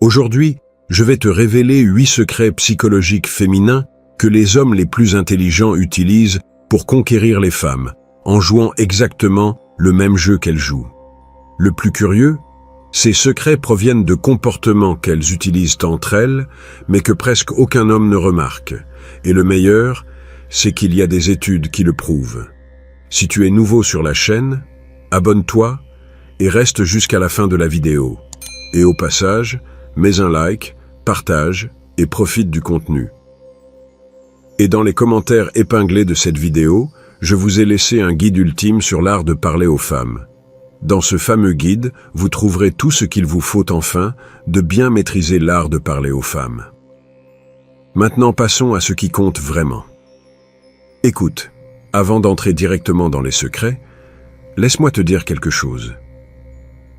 Aujourd'hui, je vais te révéler 8 secrets psychologiques féminins que les hommes les plus intelligents utilisent pour conquérir les femmes, en jouant exactement le même jeu qu'elles jouent. Le plus curieux, ces secrets proviennent de comportements qu'elles utilisent entre elles, mais que presque aucun homme ne remarque. Et le meilleur, c'est qu'il y a des études qui le prouvent. Si tu es nouveau sur la chaîne, abonne-toi et reste jusqu'à la fin de la vidéo. Et au passage, mets un like, partage et profite du contenu. Et dans les commentaires épinglés de cette vidéo, je vous ai laissé un guide ultime sur l'art de parler aux femmes. Dans ce fameux guide, vous trouverez tout ce qu'il vous faut enfin de bien maîtriser l'art de parler aux femmes. Maintenant passons à ce qui compte vraiment. Écoute, avant d'entrer directement dans les secrets, laisse-moi te dire quelque chose.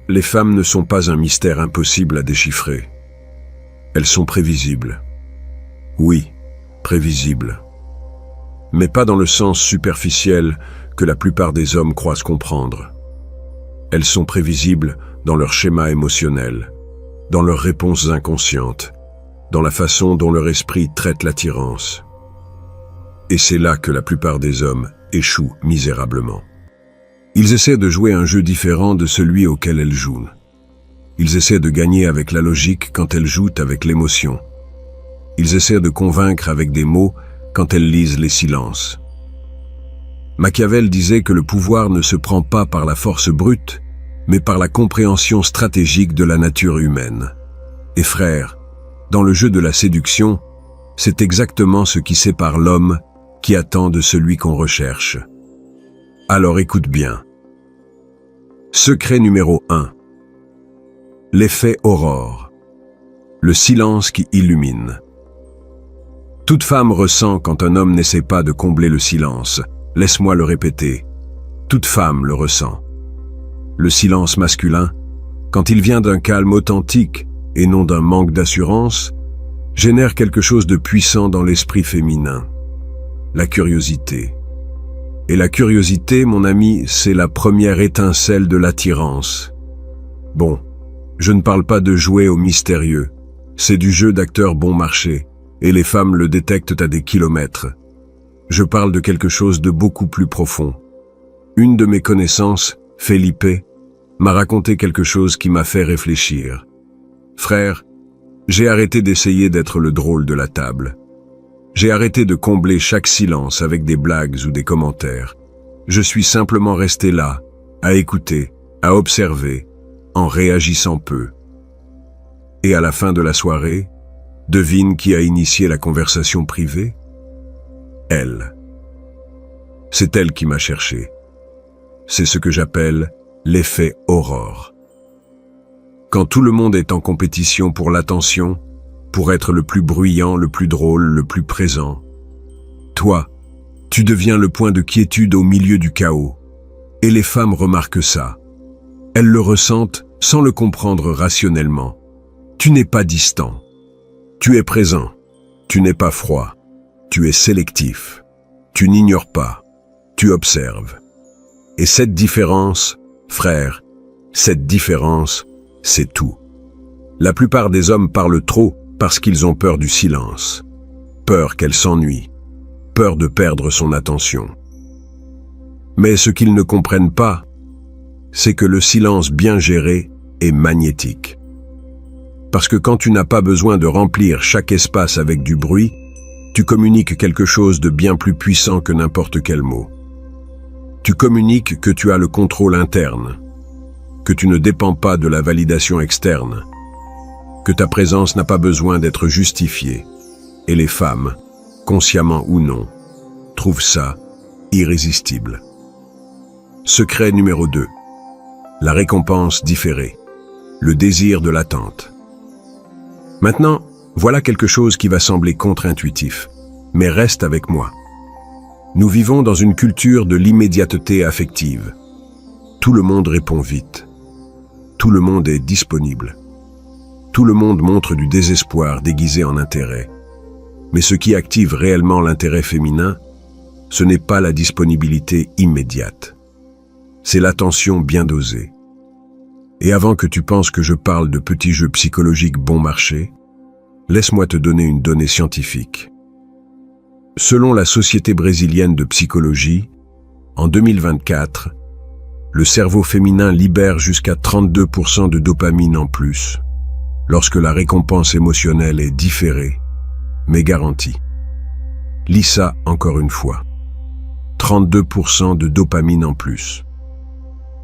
Les femmes ne sont pas un mystère impossible à déchiffrer. Elles sont prévisibles. Oui, prévisibles. Mais pas dans le sens superficiel que la plupart des hommes croient comprendre. Elles sont prévisibles dans leur schéma émotionnel, dans leurs réponses inconscientes, dans la façon dont leur esprit traite l'attirance. Et c'est là que la plupart des hommes échouent misérablement. Ils essaient de jouer un jeu différent de celui auquel elles jouent. Ils essaient de gagner avec la logique quand elles jouent avec l'émotion. Ils essaient de convaincre avec des mots quand elles lisent les silences. Machiavel disait que le pouvoir ne se prend pas par la force brute, mais par la compréhension stratégique de la nature humaine. Et frère, dans le jeu de la séduction, c'est exactement ce qui sépare l'homme qui attend de celui qu'on recherche. Alors écoute bien. Secret numéro 1. L'effet aurore. Le silence qui illumine. Toute femme ressent quand un homme n'essaie pas de combler le silence. Laisse-moi le répéter. Toute femme le ressent. Le silence masculin, quand il vient d'un calme authentique et non d'un manque d'assurance, génère quelque chose de puissant dans l'esprit féminin. La curiosité. Et la curiosité, mon ami, c'est la première étincelle de l'attirance. Bon, je ne parle pas de jouer au mystérieux. C'est du jeu d'acteur bon marché, et les femmes le détectent à des kilomètres. Je parle de quelque chose de beaucoup plus profond. Une de mes connaissances, Felipe, m'a raconté quelque chose qui m'a fait réfléchir. Frère, j'ai arrêté d'essayer d'être le drôle de la table. J'ai arrêté de combler chaque silence avec des blagues ou des commentaires. Je suis simplement resté là, à écouter, à observer, en réagissant peu. Et à la fin de la soirée, devine qui a initié la conversation privée? Elle. C'est elle qui m'a cherché. C'est ce que j'appelle l'effet aurore. Quand tout le monde est en compétition pour l'attention, pour être le plus bruyant, le plus drôle, le plus présent, toi, tu deviens le point de quiétude au milieu du chaos. Et les femmes remarquent ça. Elles le ressentent sans le comprendre rationnellement. Tu n'es pas distant. Tu es présent. Tu n'es pas froid. Tu es sélectif. Tu n'ignores pas. Tu observes. Et cette différence, frère, cette différence, c'est tout. La plupart des hommes parlent trop parce qu'ils ont peur du silence. Peur qu'elle s'ennuie. Peur de perdre son attention. Mais ce qu'ils ne comprennent pas, c'est que le silence bien géré est magnétique. Parce que quand tu n'as pas besoin de remplir chaque espace avec du bruit, tu communiques quelque chose de bien plus puissant que n'importe quel mot. Tu communiques que tu as le contrôle interne, que tu ne dépends pas de la validation externe, que ta présence n'a pas besoin d'être justifiée. Et les femmes, consciemment ou non, trouvent ça irrésistible. Secret numéro 2. La récompense différée. Le désir de l'attente. Maintenant, voilà quelque chose qui va sembler contre-intuitif, mais reste avec moi. Nous vivons dans une culture de l'immédiateté affective. Tout le monde répond vite. Tout le monde est disponible. Tout le monde montre du désespoir déguisé en intérêt. Mais ce qui active réellement l'intérêt féminin, ce n'est pas la disponibilité immédiate. C'est l'attention bien dosée. Et avant que tu penses que je parle de petits jeux psychologiques bon marché, laisse-moi te donner une donnée scientifique. Selon la Société brésilienne de psychologie, en 2024, le cerveau féminin libère jusqu'à 32% de dopamine en plus, lorsque la récompense émotionnelle est différée, mais garantie. Lis ça encore une fois. 32% de dopamine en plus.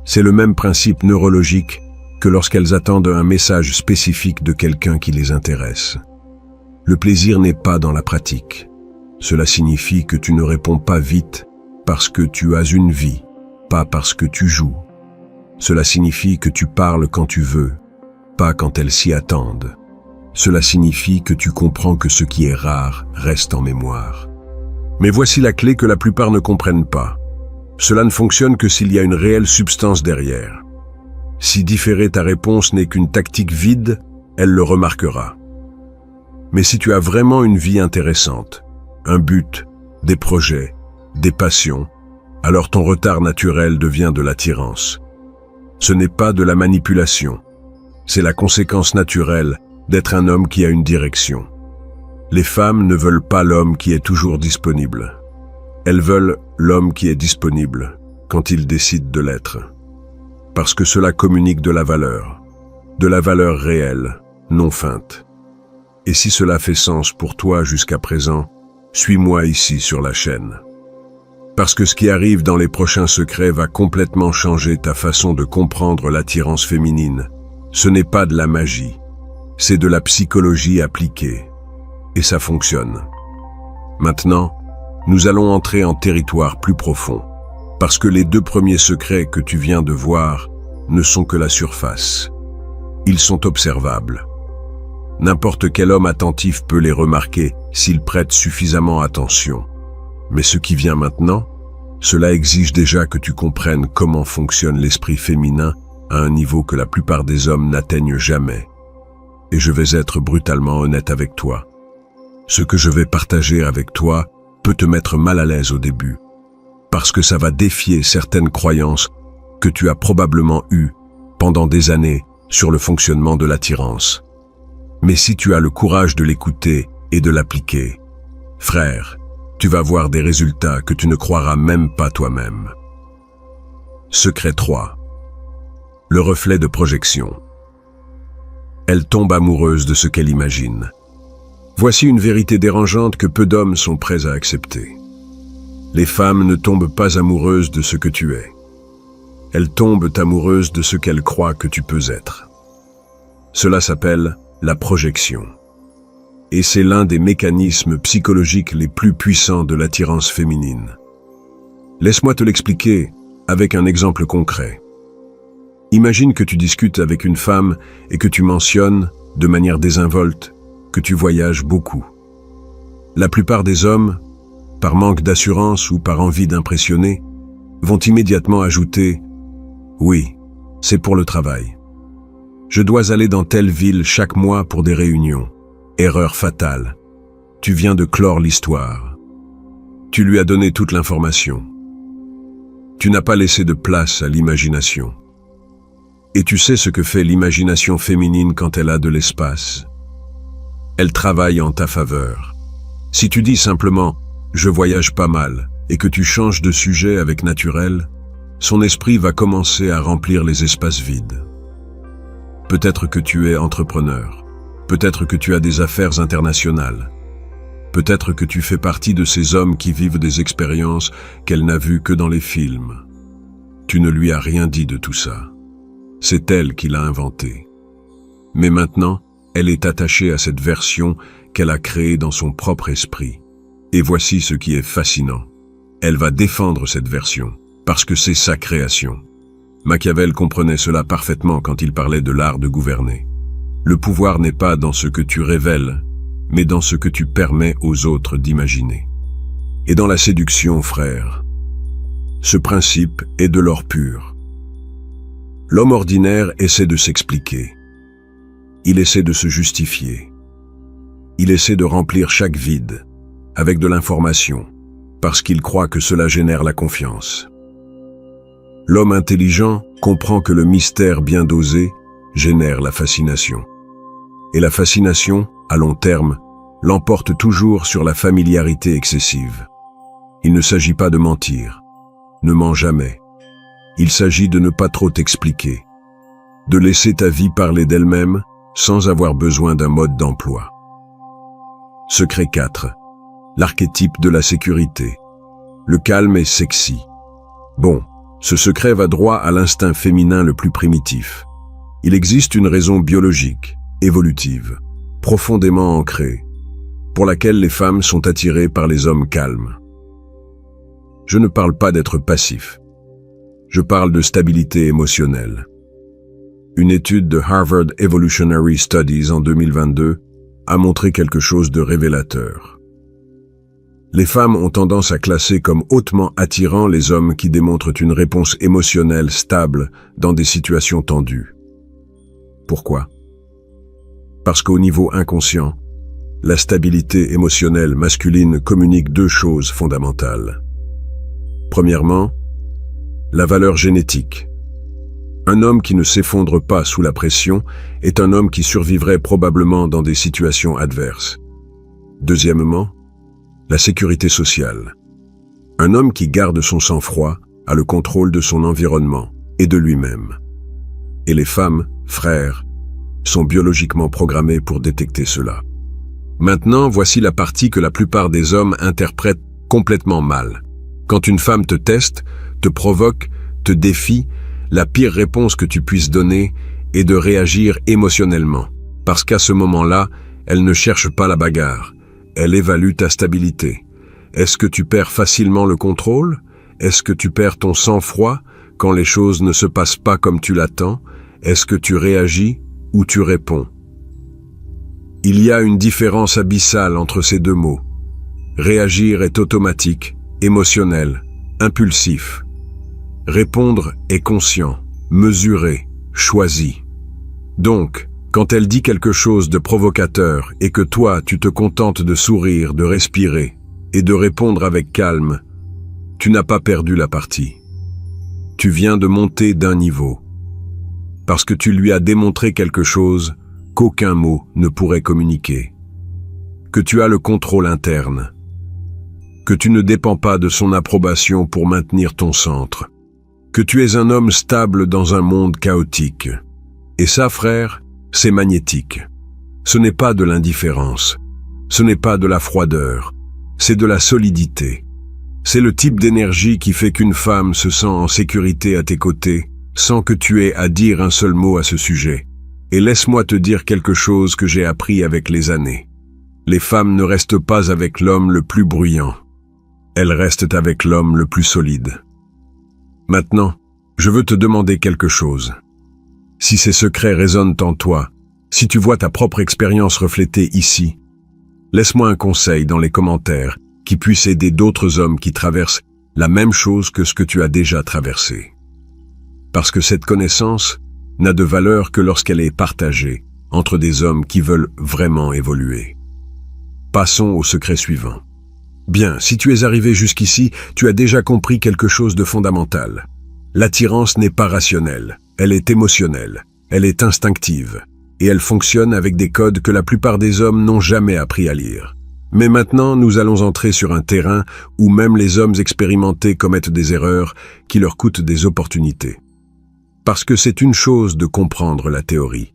C'est le même principe neurologique que lorsqu'elles attendent un message spécifique de quelqu'un qui les intéresse. Le plaisir n'est pas dans la pratique. Cela signifie que tu ne réponds pas vite parce que tu as une vie, pas parce que tu joues. Cela signifie que tu parles quand tu veux, pas quand elles s'y attendent. Cela signifie que tu comprends que ce qui est rare reste en mémoire. Mais voici la clé que la plupart ne comprennent pas. Cela ne fonctionne que s'il y a une réelle substance derrière. Si différer ta réponse n'est qu'une tactique vide, elle le remarquera. Mais si tu as vraiment une vie intéressante, un but, des projets, des passions, alors ton retard naturel devient de l'attirance. Ce n'est pas de la manipulation, c'est la conséquence naturelle d'être un homme qui a une direction. Les femmes ne veulent pas l'homme qui est toujours disponible. Elles veulent l'homme qui est disponible quand il décide de l'être. Parce que cela communique de la valeur réelle, non feinte. Et si cela fait sens pour toi jusqu'à présent, suis-moi ici sur la chaîne. Parce que ce qui arrive dans les prochains secrets va complètement changer ta façon de comprendre l'attirance féminine. Ce n'est pas de la magie, c'est de la psychologie appliquée. Et ça fonctionne. Maintenant, nous allons entrer en territoire plus profond, parce que les 2 premiers secrets que tu viens de voir ne sont que la surface. Ils sont observables. N'importe quel homme attentif peut les remarquer s'il prête suffisamment attention. Mais ce qui vient maintenant, cela exige déjà que tu comprennes comment fonctionne l'esprit féminin à un niveau que la plupart des hommes n'atteignent jamais. Et je vais être brutalement honnête avec toi. Ce que je vais partager avec toi peut te mettre mal à l'aise au début, parce que ça va défier certaines croyances que tu as probablement eues pendant des années sur le fonctionnement de l'attirance. Mais si tu as le courage de l'écouter et de l'appliquer, frère, tu vas voir des résultats que tu ne croiras même pas toi-même. Secret 3. Le reflet de projection. Elle tombe amoureuse de ce qu'elle imagine. Voici une vérité dérangeante que peu d'hommes sont prêts à accepter. Les femmes ne tombent pas amoureuses de ce que tu es. Elles tombent amoureuses de ce qu'elles croient que tu peux être. Cela s'appelle la projection. Et c'est l'un des mécanismes psychologiques les plus puissants de l'attirance féminine. Laisse-moi te l'expliquer avec un exemple concret. Imagine que tu discutes avec une femme et que tu mentionnes, de manière désinvolte, que tu voyages beaucoup. La plupart des hommes, par manque d'assurance ou par envie d'impressionner, vont immédiatement ajouter « Oui, c'est pour le travail. Je dois aller dans telle ville chaque mois pour des réunions. Erreur fatale. Tu viens de clore l'histoire. Tu lui as donné toute l'information. Tu n'as pas laissé de place à l'imagination. Et tu sais ce que fait l'imagination féminine quand elle a de l'espace. Elle travaille en ta faveur. Si tu dis simplement « je voyage pas mal » et que tu changes de sujet avec naturel, son esprit va commencer à remplir les espaces vides. Peut-être que tu es entrepreneur. Peut-être que tu as des affaires internationales. Peut-être que tu fais partie de ces hommes qui vivent des expériences qu'elle n'a vues que dans les films. Tu ne lui as rien dit de tout ça. C'est elle qui l'a inventé. Mais maintenant, elle est attachée à cette version qu'elle a créée dans son propre esprit. Et voici ce qui est fascinant. Elle va défendre cette version, parce que c'est sa création. Machiavel comprenait cela parfaitement quand il parlait de l'art de gouverner. Le pouvoir n'est pas dans ce que tu révèles, mais dans ce que tu permets aux autres d'imaginer. Et dans la séduction, frère, ce principe est de l'or pur. L'homme ordinaire essaie de s'expliquer. Il essaie de se justifier. Il essaie de remplir chaque vide avec de l'information, parce qu'il croit que cela génère la confiance. L'homme intelligent comprend que le mystère bien dosé génère la fascination. Et la fascination, à long terme, l'emporte toujours sur la familiarité excessive. Il ne s'agit pas de mentir. Ne mens jamais. Il s'agit de ne pas trop t'expliquer. De laisser ta vie parler d'elle-même sans avoir besoin d'un mode d'emploi. Secret 4. L'archétype de la sécurité. Le calme est sexy. Bon, ce secret va droit à l'instinct féminin le plus primitif. Il existe une raison biologique, évolutive, profondément ancrée, pour laquelle les femmes sont attirées par les hommes calmes. Je ne parle pas d'être passif. Je parle de stabilité émotionnelle. Une étude de Harvard Evolutionary Studies en 2022 a montré quelque chose de révélateur. Les femmes ont tendance à classer comme hautement attirants les hommes qui démontrent une réponse émotionnelle stable dans des situations tendues. Pourquoi? Parce qu'au niveau inconscient, la stabilité émotionnelle masculine communique deux choses fondamentales. Premièrement, la valeur génétique. Un homme qui ne s'effondre pas sous la pression est un homme qui survivrait probablement dans des situations adverses. Deuxièmement, la sécurité sociale. Un homme qui garde son sang-froid a le contrôle de son environnement et de lui-même. Et les femmes, frères, sont biologiquement programmées pour détecter cela. Maintenant, voici la partie que la plupart des hommes interprètent complètement mal. Quand une femme te teste, te provoque, te défie, la pire réponse que tu puisses donner est de réagir émotionnellement. Parce qu'à ce moment-là, elle ne cherche pas la bagarre. Elle évalue ta stabilité. Est-ce que tu perds facilement le contrôle? Est-ce que tu perds ton sang-froid quand les choses ne se passent pas comme tu l'attends? Est-ce que tu réagis ou tu réponds? Il y a une différence abyssale entre ces deux mots. Réagir est automatique, émotionnel, impulsif. Répondre est conscient, mesuré, choisi. Donc, quand elle dit quelque chose de provocateur et que toi, tu te contentes de sourire, de respirer et de répondre avec calme, tu n'as pas perdu la partie. Tu viens de monter d'un niveau. Parce que tu lui as démontré quelque chose qu'aucun mot ne pourrait communiquer. Que tu as le contrôle interne. Que tu ne dépends pas de son approbation pour maintenir ton centre. Que tu es un homme stable dans un monde chaotique. Et ça, frère, c'est magnétique. Ce n'est pas de l'indifférence. Ce n'est pas de la froideur. C'est de la solidité. C'est le type d'énergie qui fait qu'une femme se sent en sécurité à tes côtés, sans que tu aies à dire un seul mot à ce sujet. Et laisse-moi te dire quelque chose que j'ai appris avec les années. Les femmes ne restent pas avec l'homme le plus bruyant. Elles restent avec l'homme le plus solide. Maintenant, je veux te demander quelque chose. Si ces secrets résonnent en toi, si tu vois ta propre expérience reflétée ici, laisse-moi un conseil dans les commentaires qui puisse aider d'autres hommes qui traversent la même chose que ce que tu as déjà traversé. Parce que cette connaissance n'a de valeur que lorsqu'elle est partagée entre des hommes qui veulent vraiment évoluer. Passons au secret suivant. Bien, si tu es arrivé jusqu'ici, tu as déjà compris quelque chose de fondamental. L'attirance n'est pas rationnelle, elle est émotionnelle, elle est instinctive, et elle fonctionne avec des codes que la plupart des hommes n'ont jamais appris à lire. Mais maintenant, nous allons entrer sur un terrain où même les hommes expérimentés commettent des erreurs qui leur coûtent des opportunités. Parce que c'est une chose de comprendre la théorie.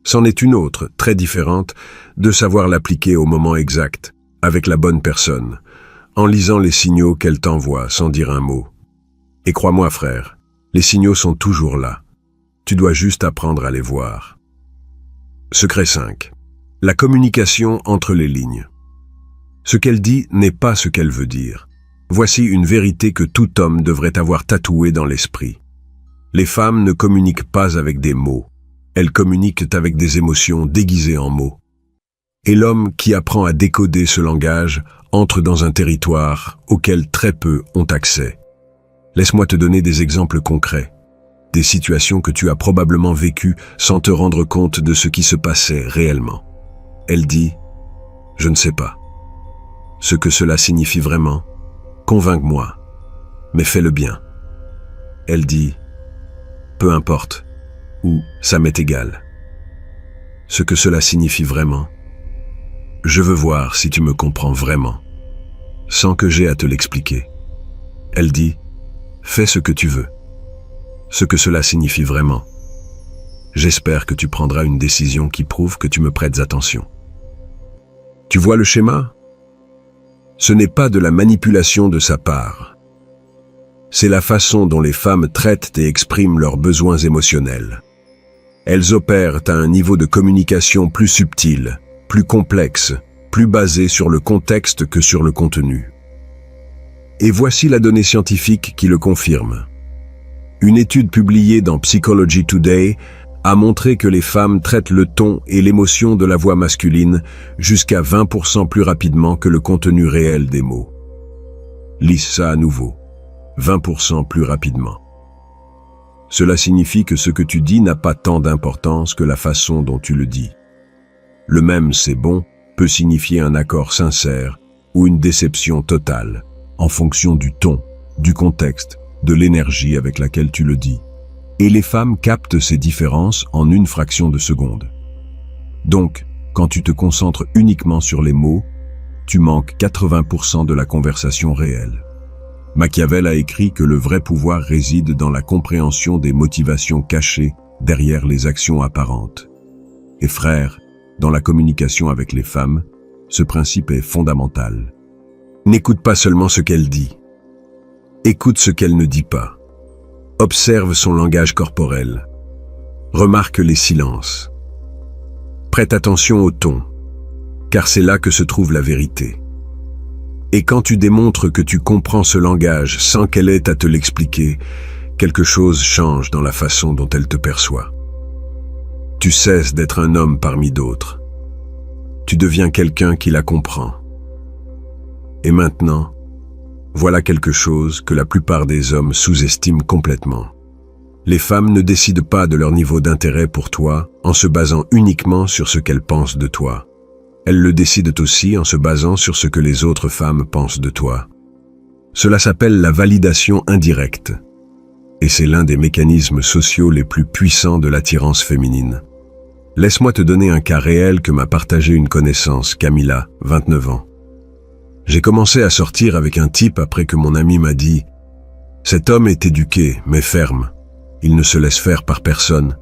C'en est une autre, très différente, de savoir l'appliquer au moment exact, avec la bonne personne, en lisant les signaux qu'elle t'envoie sans dire un mot. Et crois-moi, frère, les signaux sont toujours là. Tu dois juste apprendre à les voir. Secret 5. La communication entre les lignes. Ce qu'elle dit n'est pas ce qu'elle veut dire. Voici une vérité que tout homme devrait avoir tatouée dans l'esprit. Les femmes ne communiquent pas avec des mots. Elles communiquent avec des émotions déguisées en mots. Et l'homme qui apprend à décoder ce langage entre dans un territoire auquel très peu ont accès. Laisse-moi te donner des exemples concrets. Des situations que tu as probablement vécues sans te rendre compte de ce qui se passait réellement. Elle dit « Je ne sais pas. Ce que cela signifie vraiment, convainc-moi, mais fais-le bien. » Elle dit « Peu importe, ou ça m'est égal. Ce que cela signifie vraiment. Je veux voir si tu me comprends vraiment, sans que j'aie à te l'expliquer. Elle dit, fais ce que tu veux. Ce que cela signifie vraiment. J'espère que tu prendras une décision qui prouve que tu me prêtes attention. Tu vois le schéma? Ce n'est pas de la manipulation de sa part. C'est la façon dont les femmes traitent et expriment leurs besoins émotionnels. Elles opèrent à un niveau de communication plus subtil, plus complexe, plus basé sur le contexte que sur le contenu. Et voici la donnée scientifique qui le confirme. Une étude publiée dans Psychology Today a montré que les femmes traitent le ton et l'émotion de la voix masculine jusqu'à 20% plus rapidement que le contenu réel des mots. Lis ça à nouveau. 20% plus rapidement. Cela signifie que ce que tu dis n'a pas tant d'importance que la façon dont tu le dis. Le même « c'est bon » peut signifier un accord sincère ou une déception totale, en fonction du ton, du contexte, de l'énergie avec laquelle tu le dis. Et les femmes captent ces différences en une fraction de seconde. Donc, quand tu te concentres uniquement sur les mots, tu manques 80% de la conversation réelle. Machiavel a écrit que le vrai pouvoir réside dans la compréhension des motivations cachées derrière les actions apparentes. Et frère, dans la communication avec les femmes, ce principe est fondamental. N'écoute pas seulement ce qu'elle dit. Écoute ce qu'elle ne dit pas. Observe son langage corporel. Remarque les silences. Prête attention au ton, car c'est là que se trouve la vérité. Et quand tu démontres que tu comprends ce langage sans qu'elle ait à te l'expliquer, quelque chose change dans la façon dont elle te perçoit. Tu cesses d'être un homme parmi d'autres. Tu deviens quelqu'un qui la comprend. Et maintenant, voilà quelque chose que la plupart des hommes sous-estiment complètement. Les femmes ne décident pas de leur niveau d'intérêt pour toi en se basant uniquement sur ce qu'elles pensent de toi. Elles le décident aussi en se basant sur ce que les autres femmes pensent de toi. Cela s'appelle la validation indirecte. Et c'est l'un des mécanismes sociaux les plus puissants de l'attirance féminine. Laisse-moi te donner un cas réel que m'a partagé une connaissance, Camilla, 29 ans. J'ai commencé à sortir avec un type après que mon ami m'a dit « Cet homme est éduqué, mais ferme. Il ne se laisse faire par personne,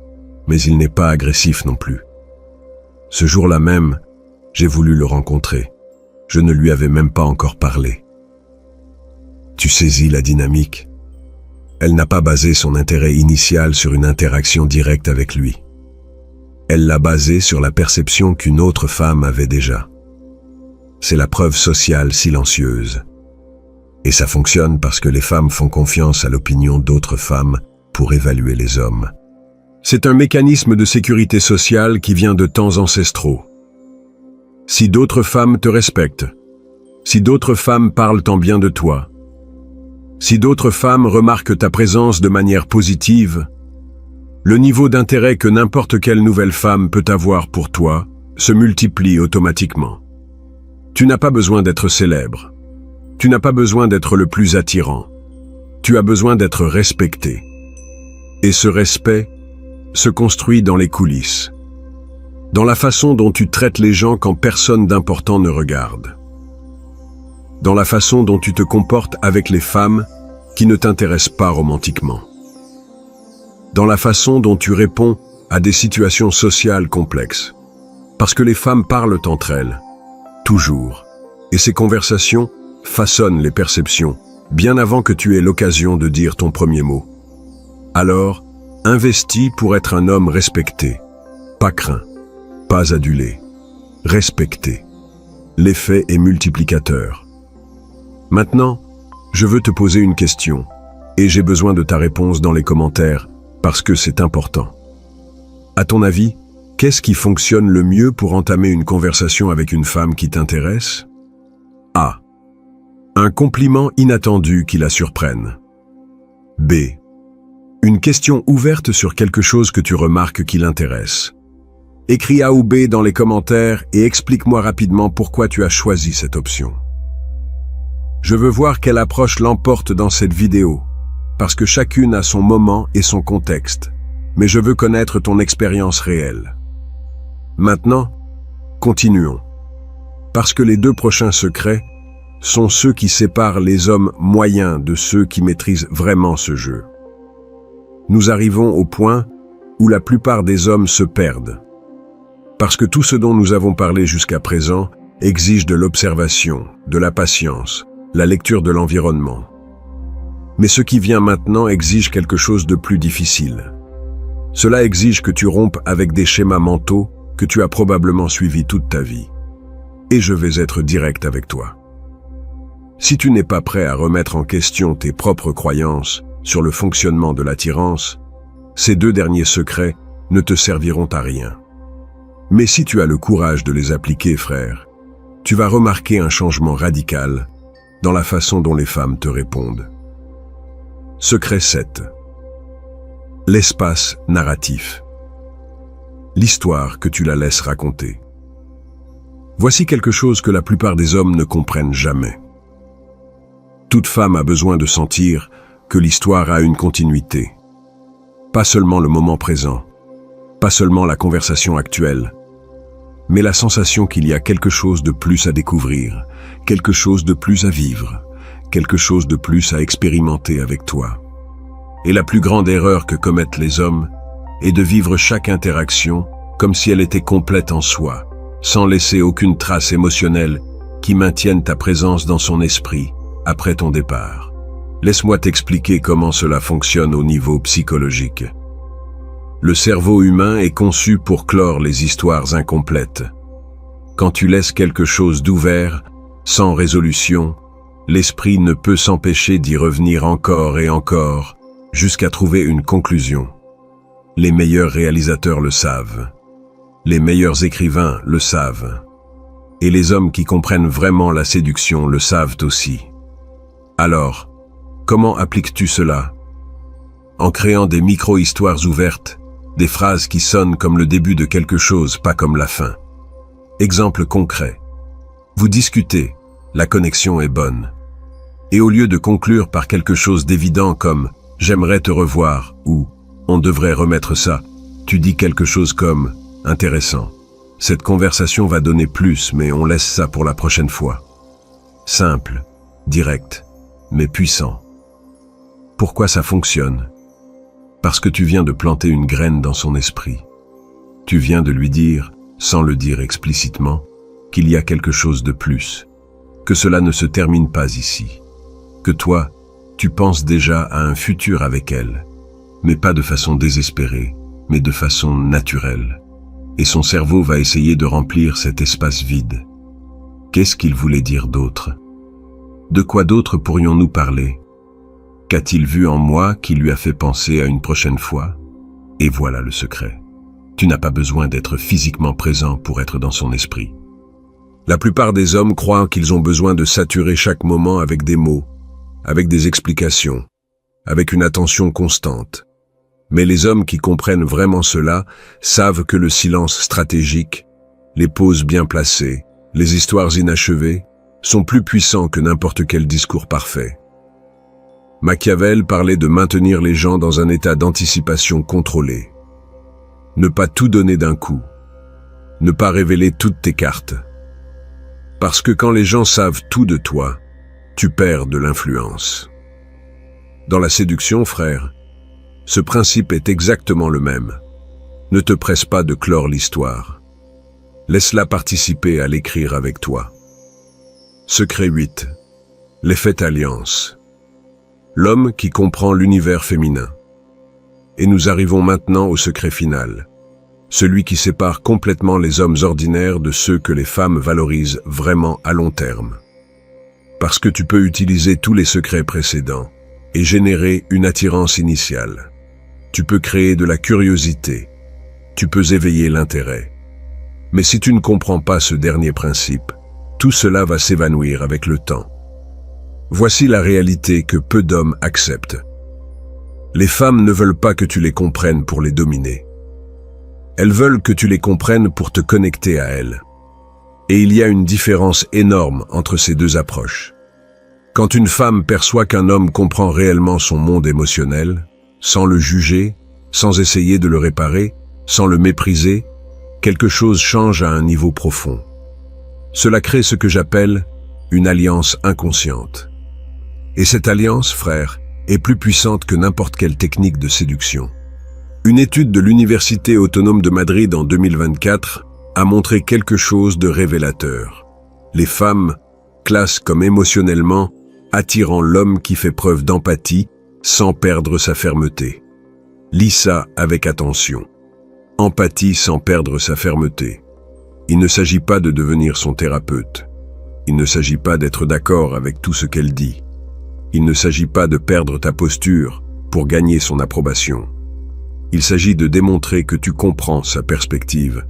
mais il n'est pas agressif non plus. » Ce jour-là même, j'ai voulu le rencontrer. Je ne lui avais même pas encore parlé. Tu saisis la dynamique? Elle n'a pas basé son intérêt initial sur une interaction directe avec lui. Elle l'a basé sur la perception qu'une autre femme avait déjà. C'est la preuve sociale silencieuse. Et ça fonctionne parce que les femmes font confiance à l'opinion d'autres femmes pour évaluer les hommes. C'est un mécanisme de sécurité sociale qui vient de temps ancestraux. Si d'autres femmes te respectent, si d'autres femmes parlent en bien de toi, si d'autres femmes remarquent ta présence de manière positive, le niveau d'intérêt que n'importe quelle nouvelle femme peut avoir pour toi se multiplie automatiquement. Tu n'as pas besoin d'être célèbre. Tu n'as pas besoin d'être le plus attirant. Tu as besoin d'être respecté. Et ce respect se construit dans les coulisses. Dans la façon dont tu traites les gens quand personne d'important ne regarde. Dans la façon dont tu te comportes avec les femmes qui ne t'intéressent pas romantiquement. Dans la façon dont tu réponds à des situations sociales complexes. Parce que les femmes parlent entre elles, toujours. Et ces conversations façonnent les perceptions, bien avant que tu aies l'occasion de dire ton premier mot. Alors, investis pour être un homme respecté, pas craint, pas adulé, respecté. L'effet est multiplicateur. Maintenant, je veux te poser une question, et j'ai besoin de ta réponse dans les commentaires, parce que c'est important. À ton avis, qu'est-ce qui fonctionne le mieux pour entamer une conversation avec une femme qui t'intéresse? A. Un compliment inattendu qui la surprenne. B. Une question ouverte sur quelque chose que tu remarques qui l'intéresse. Écris A ou B dans les commentaires et explique-moi rapidement pourquoi tu as choisi cette option. Je veux voir quelle approche l'emporte dans cette vidéo, parce que chacune a son moment et son contexte. mais je veux connaître ton expérience réelle. Maintenant, continuons. Parce que les 2 prochains secrets sont ceux qui séparent les hommes moyens de ceux qui maîtrisent vraiment ce jeu. Nous arrivons au point où la plupart des hommes se perdent. Parce que tout ce dont nous avons parlé jusqu'à présent exige de l'observation, de la patience, la lecture de l'environnement. Mais ce qui vient maintenant exige quelque chose de plus difficile. Cela exige que tu rompes avec des schémas mentaux que tu as probablement suivis toute ta vie. Et je vais être direct avec toi. Si tu n'es pas prêt à remettre en question tes propres croyances sur le fonctionnement de l'attirance, ces 2 derniers secrets ne te serviront à rien. Mais si tu as le courage de les appliquer, frère, tu vas remarquer un changement radical dans la façon dont les femmes te répondent. Secret 7. L'espace narratif. L'histoire que tu la laisses raconter. Voici quelque chose que la plupart des hommes ne comprennent jamais. Toute femme a besoin de sentir que l'histoire a une continuité. Pas seulement le moment présent, pas seulement la conversation actuelle, mais la sensation qu'il y a quelque chose de plus à découvrir, quelque chose de plus à vivre, quelque chose de plus à expérimenter avec toi. Et la plus grande erreur que commettent les hommes est de vivre chaque interaction comme si elle était complète en soi, sans laisser aucune trace émotionnelle qui maintienne ta présence dans son esprit après ton départ. Laisse-moi t'expliquer comment cela fonctionne au niveau psychologique. Le cerveau humain est conçu pour clore les histoires incomplètes. Quand tu laisses quelque chose d'ouvert, sans résolution, l'esprit ne peut s'empêcher d'y revenir encore et encore, jusqu'à trouver une conclusion. Les meilleurs réalisateurs le savent. Les meilleurs écrivains le savent. Et les hommes qui comprennent vraiment la séduction le savent aussi. Alors, comment appliques-tu cela? En créant des micro-histoires ouvertes, des phrases qui sonnent comme le début de quelque chose, pas comme la fin. Exemple concret. Vous discutez, la connexion est bonne. Et au lieu de conclure par quelque chose d'évident comme « j'aimerais te revoir » ou « on devrait remettre ça », tu dis quelque chose comme « intéressant. Cette conversation va donner plus, mais on laisse ça pour la prochaine fois. » Simple, direct, mais puissant. Pourquoi ça fonctionne? Parce que tu viens de planter une graine dans son esprit. Tu viens de lui dire, sans le dire explicitement, qu'il y a quelque chose de plus, que cela ne se termine pas ici, que toi, tu penses déjà à un futur avec elle, mais pas de façon désespérée, mais de façon naturelle. Et son cerveau va essayer de remplir cet espace vide. Qu'est-ce qu'il voulait dire d'autre? De quoi d'autre pourrions-nous parler? Qu'a-t-il vu en moi qui lui a fait penser à une prochaine fois? Et voilà le secret. Tu n'as pas besoin d'être physiquement présent pour être dans son esprit. La plupart des hommes croient qu'ils ont besoin de saturer chaque moment avec des mots, avec des explications, avec une attention constante. Mais les hommes qui comprennent vraiment cela savent que le silence stratégique, les pauses bien placées, les histoires inachevées, sont plus puissants que n'importe quel discours parfait. Machiavel parlait de maintenir les gens dans un état d'anticipation contrôlée. Ne pas tout donner d'un coup. Ne pas révéler toutes tes cartes. Parce que quand les gens savent tout de toi, tu perds de l'influence. Dans la séduction, frère, ce principe est exactement le même. Ne te presse pas de clore l'histoire. Laisse-la participer à l'écrire avec toi. Secret 8. L'effet alliance. L'homme qui comprend l'univers féminin. Et nous arrivons maintenant au secret final. Celui qui sépare complètement les hommes ordinaires de ceux que les femmes valorisent vraiment à long terme. Parce que tu peux utiliser tous les secrets précédents et générer une attirance initiale. Tu peux créer de la curiosité. Tu peux éveiller l'intérêt. Mais si tu ne comprends pas ce dernier principe, tout cela va s'évanouir avec le temps. Voici la réalité que peu d'hommes acceptent. Les femmes ne veulent pas que tu les comprennes pour les dominer. Elles veulent que tu les comprennes pour te connecter à elles. Et il y a une différence énorme entre ces deux approches. Quand une femme perçoit qu'un homme comprend réellement son monde émotionnel, sans le juger, sans essayer de le réparer, sans le mépriser, quelque chose change à un niveau profond. Cela crée ce que j'appelle une alliance inconsciente. Et cette alliance, frère, est plus puissante que n'importe quelle technique de séduction. Une étude de l'Université autonome de Madrid en 2024 a montré quelque chose de révélateur. Les femmes classent comme émotionnellement attirant l'homme qui fait preuve d'empathie sans perdre sa fermeté. Lis ça avec attention. Empathie sans perdre sa fermeté. Il ne s'agit pas de devenir son thérapeute. Il ne s'agit pas d'être d'accord avec tout ce qu'elle dit. Il ne s'agit pas de perdre ta posture pour gagner son approbation. Il s'agit de démontrer que tu comprends sa perspective,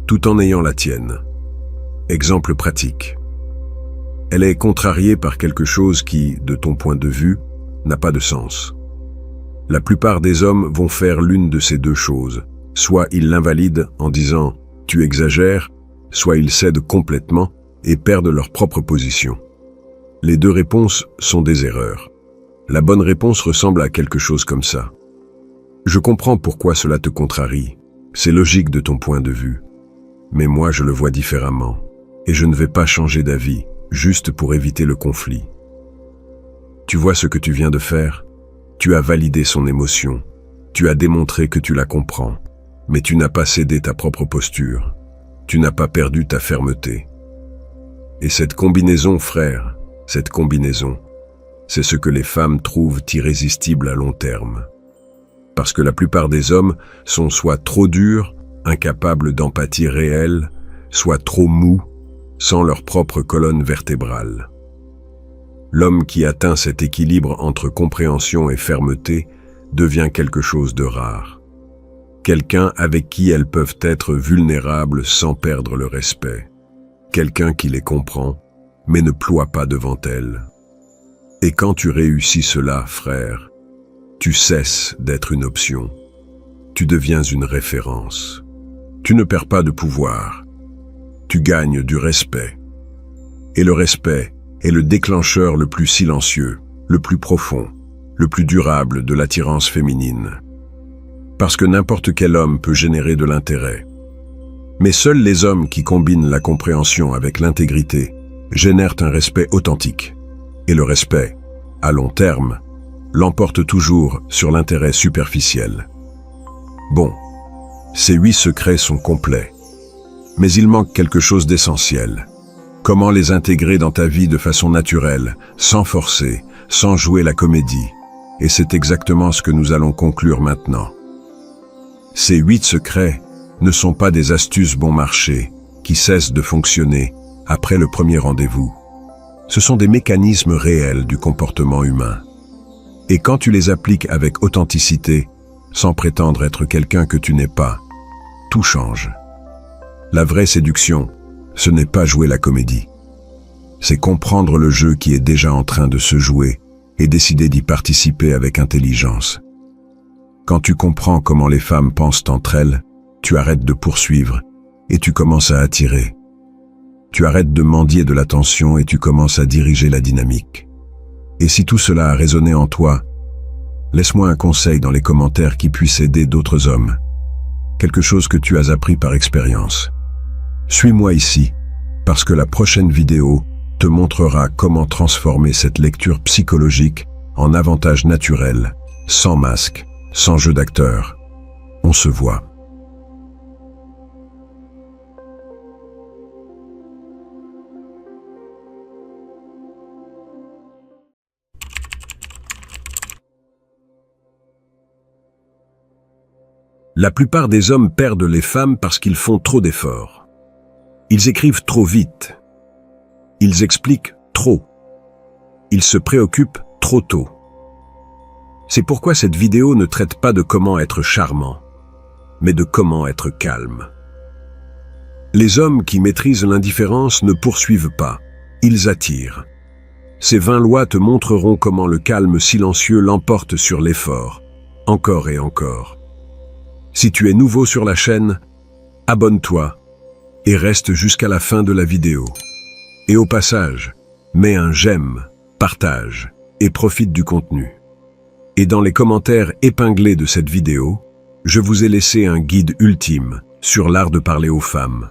tout en ayant la tienne. Exemple pratique. Elle est contrariée par quelque chose qui, de ton point de vue, n'a pas de sens. La plupart des hommes vont faire l'une de ces deux choses. Soit ils l'invalident en disant « tu exagères », soit ils cèdent complètement et perdent leur propre position. Les deux réponses sont des erreurs. La bonne réponse ressemble à quelque chose comme ça. Je comprends pourquoi cela te contrarie. C'est logique de ton point de vue. Mais moi, je le vois différemment. Et je ne vais pas changer d'avis, juste pour éviter le conflit. Tu vois ce que tu viens de faire? Tu as validé son émotion. Tu as démontré que tu la comprends. Mais tu n'as pas cédé ta propre posture. Tu n'as pas perdu ta fermeté. Et cette combinaison, frère, cette combinaison, c'est ce que les femmes trouvent irrésistible à long terme. Parce que la plupart des hommes sont soit trop durs, incapables d'empathie réelle, soit trop mous, sans leur propre colonne vertébrale. L'homme qui atteint cet équilibre entre compréhension et fermeté devient quelque chose de rare. Quelqu'un avec qui elles peuvent être vulnérables sans perdre le respect. Quelqu'un qui les comprend, mais ne ploie pas devant elles. Et quand tu réussis cela, frère, tu cesses d'être une option. Tu deviens une référence. Tu ne perds pas de pouvoir. Tu gagnes du respect. Et le respect est le déclencheur le plus silencieux, le plus profond, le plus durable de l'attirance féminine. Parce que n'importe quel homme peut générer de l'intérêt. Mais seuls les hommes qui combinent la compréhension avec l'intégrité génèrent un respect authentique. Et le respect, à long terme, l'emporte toujours sur l'intérêt superficiel. Bon, ces 8 secrets sont complets. Mais il manque quelque chose d'essentiel. Comment les intégrer dans ta vie de façon naturelle, sans forcer, sans jouer la comédie. Et c'est exactement ce que nous allons conclure maintenant. Ces 8 secrets ne sont pas des astuces bon marché qui cessent de fonctionner après le premier rendez-vous. Ce sont des mécanismes réels du comportement humain. Et quand tu les appliques avec authenticité, sans prétendre être quelqu'un que tu n'es pas, tout change. La vraie séduction, ce n'est pas jouer la comédie. C'est comprendre le jeu qui est déjà en train de se jouer et décider d'y participer avec intelligence. Quand tu comprends comment les femmes pensent entre elles, tu arrêtes de poursuivre et tu commences à attirer. Tu arrêtes de mendier de l'attention et tu commences à diriger la dynamique. Et si tout cela a résonné en toi, laisse-moi un conseil dans les commentaires qui puisse aider d'autres hommes. Quelque chose que tu as appris par expérience. Suis-moi ici, parce que la prochaine vidéo te montrera comment transformer cette lecture psychologique en avantage naturel, sans masque, sans jeu d'acteur. On se voit. La plupart des hommes perdent les femmes parce qu'ils font trop d'efforts. Ils écrivent trop vite. Ils expliquent trop. Ils se préoccupent trop tôt. C'est pourquoi cette vidéo ne traite pas de comment être charmant, mais de comment être calme. Les hommes qui maîtrisent l'indifférence ne poursuivent pas, ils attirent. Ces 20 lois te montreront comment le calme silencieux l'emporte sur l'effort, encore et encore. Si tu es nouveau sur la chaîne, abonne-toi et reste jusqu'à la fin de la vidéo. Et au passage, mets un j'aime, partage et profite du contenu. Et dans les commentaires épinglés de cette vidéo, Je vous ai laissé un guide ultime sur l'art de parler aux femmes.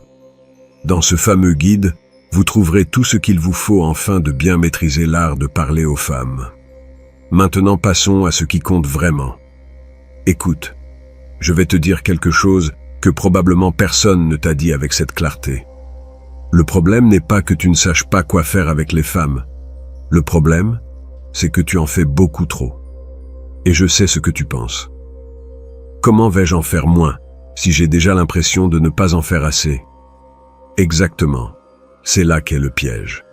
Dans ce fameux guide, vous trouverez tout ce qu'il vous faut afin de bien maîtriser l'art de parler aux femmes. Maintenant passons à ce qui compte vraiment. Écoute, je vais te dire quelque chose que probablement personne ne t'a dit avec cette clarté. Le problème n'est pas que tu ne saches pas quoi faire avec les femmes. Le problème, c'est que tu en fais beaucoup trop. Et je sais ce que tu penses. Comment vais-je en faire moins si j'ai déjà l'impression de ne pas en faire assez? Exactement, c'est là qu'est le piège.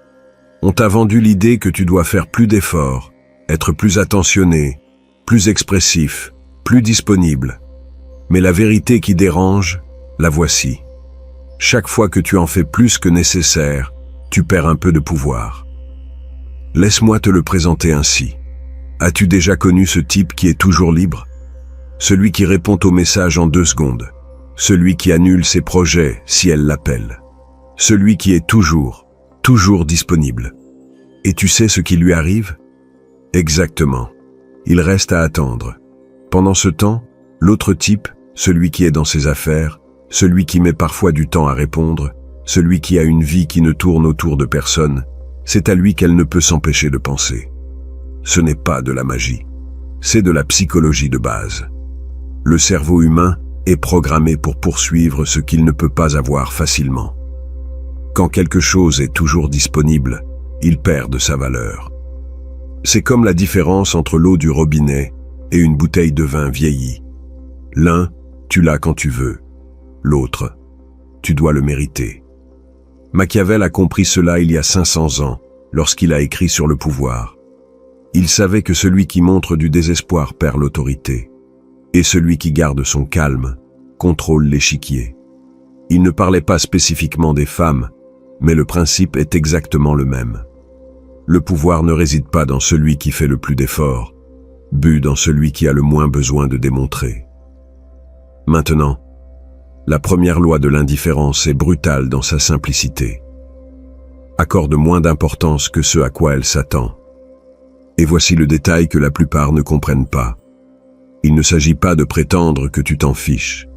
On t'a vendu l'idée que tu dois faire plus d'efforts, être plus attentionné, plus expressif, plus disponible. Mais la vérité qui dérange, la voici. Chaque fois que tu en fais plus que nécessaire, tu perds un peu de pouvoir. Laisse-moi te le présenter ainsi. As-tu déjà connu ce type qui est toujours libre? Celui qui répond aux messages en 2 secondes. Celui qui annule ses projets si elle l'appelle. Celui qui est toujours disponible. Et tu sais ce qui lui arrive? Exactement. Il reste à attendre. Pendant ce temps, l'autre type, celui qui est dans ses affaires, celui qui met parfois du temps à répondre, celui qui a une vie qui ne tourne autour de personne, c'est à lui qu'elle ne peut s'empêcher de penser. Ce n'est pas de la magie, c'est de la psychologie de base. Le cerveau humain est programmé pour poursuivre ce qu'il ne peut pas avoir facilement. Quand quelque chose est toujours disponible, il perd de sa valeur. C'est comme la différence entre l'eau du robinet et une bouteille de vin vieillie. L'un, tu l'as quand tu veux. L'autre, tu dois le mériter. Machiavel a compris cela il y a 500 ans, lorsqu'il a écrit sur le pouvoir. Il savait que celui qui montre du désespoir perd l'autorité, et celui qui garde son calme contrôle l'échiquier. Il ne parlait pas spécifiquement des femmes, mais le principe est exactement le même. Le pouvoir ne réside pas dans celui qui fait le plus d'efforts, but dans celui qui a le moins besoin de démontrer. Maintenant, la première loi de l'indifférence est brutale dans sa simplicité. Accorde moins d'importance que ce à quoi elle s'attend. Et voici le détail que la plupart ne comprennent pas. Il ne s'agit pas de prétendre que tu t'en fiches.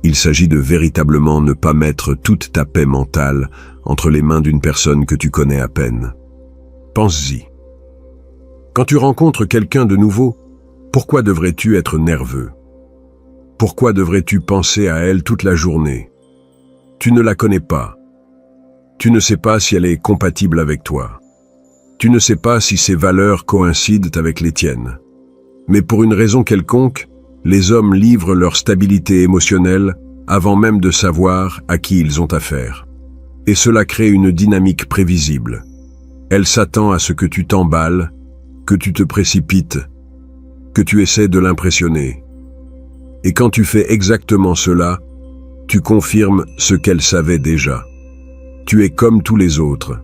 Il s'agit de véritablement ne pas mettre toute ta paix mentale entre les mains d'une personne que tu connais à peine. Pense-y. Quand tu rencontres quelqu'un de nouveau, pourquoi devrais-tu être nerveux? Pourquoi devrais-tu penser à elle toute la journée? Tu ne la connais pas. Tu ne sais pas si elle est compatible avec toi. Tu ne sais pas si ses valeurs coïncident avec les tiennes. Mais pour une raison quelconque, les hommes livrent leur stabilité émotionnelle avant même de savoir à qui ils ont affaire. Et cela crée une dynamique prévisible. Elle s'attend à ce que tu t'emballes, que tu te précipites, que tu essaies de l'impressionner. Et quand tu fais exactement cela, tu confirmes ce qu'elle savait déjà. Tu es comme tous les autres.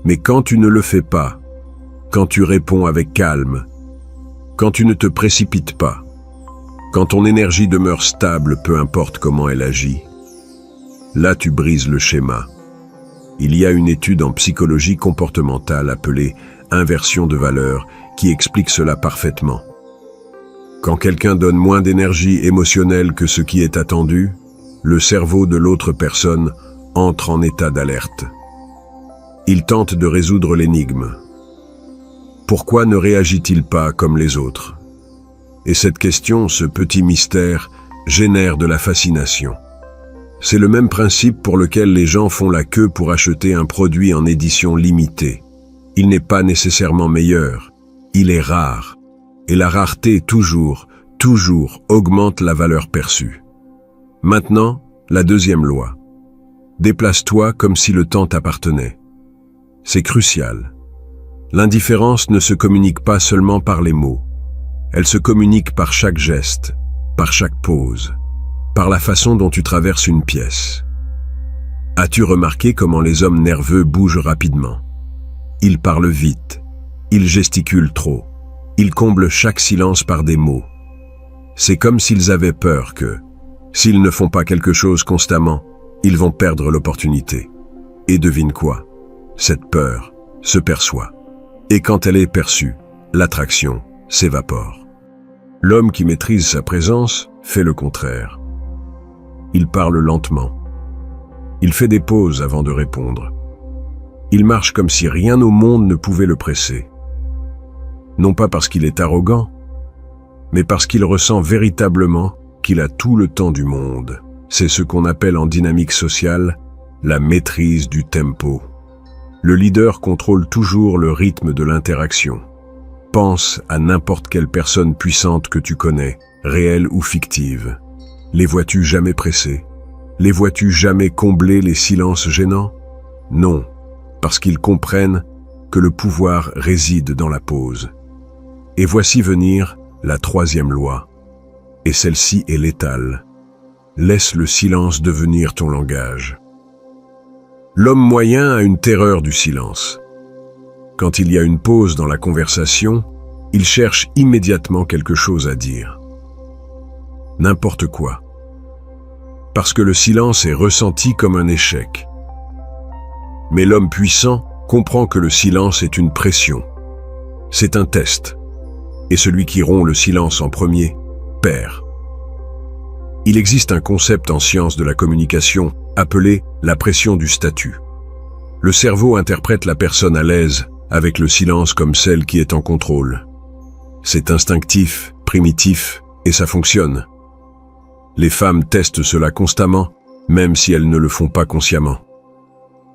Mais quand tu ne le fais pas, quand tu réponds avec calme, quand tu ne te précipites pas, quand ton énergie demeure stable, peu importe comment elle agit, là tu brises le schéma. Il y a une étude en psychologie comportementale appelée inversion de valeur qui explique cela parfaitement. Quand quelqu'un donne moins d'énergie émotionnelle que ce qui est attendu, le cerveau de l'autre personne entre en état d'alerte. Il tente de résoudre l'énigme. Pourquoi ne réagit-il pas comme les autres? Et cette question, ce petit mystère, génère de la fascination. C'est le même principe pour lequel les gens font la queue pour acheter un produit en édition limitée. Il n'est pas nécessairement meilleur, il est rare. Et la rareté toujours augmente la valeur perçue. Maintenant, la deuxième loi. Déplace-toi comme si le temps t'appartenait. C'est crucial. L'indifférence ne se communique pas seulement par les mots. Elle se communique par chaque geste, par chaque pause, par la façon dont tu traverses une pièce. As-tu remarqué comment les hommes nerveux bougent rapidement? Ils parlent vite, ils gesticulent trop, ils comblent chaque silence par des mots. C'est comme s'ils avaient peur que, s'ils ne font pas quelque chose constamment, ils vont perdre l'opportunité. Et devine quoi? Cette peur se perçoit. Et quand elle est perçue, l'attraction s'évapore. L'homme qui maîtrise sa présence fait le contraire. Il parle lentement. Il fait des pauses avant de répondre. Il marche comme si rien au monde ne pouvait le presser. Non pas parce qu'il est arrogant, mais parce qu'il ressent véritablement qu'il a tout le temps du monde. C'est ce qu'on appelle en dynamique sociale la maîtrise du tempo. Le leader contrôle toujours le rythme de l'interaction. Pense à n'importe quelle personne puissante que tu connais, réelle ou fictive. Les vois-tu jamais pressés? Les vois-tu jamais combler les silences gênants? Non, parce qu'ils comprennent que le pouvoir réside dans la pause. Et voici venir la troisième loi. Et celle-ci est létale. Laisse le silence devenir ton langage. L'homme moyen a une terreur du silence. Quand il y a une pause dans la conversation, il cherche immédiatement quelque chose à dire. N'importe quoi. Parce que le silence est ressenti comme un échec. Mais l'homme puissant comprend que le silence est une pression. C'est un test. Et celui qui rompt le silence en premier perd. Il existe un concept en sciences de la communication appelé la pression du statut. Le cerveau interprète la personne à l'aise avec le silence comme celle qui est en contrôle. C'est instinctif, primitif, et ça fonctionne. Les femmes testent cela constamment, même si elles ne le font pas consciemment.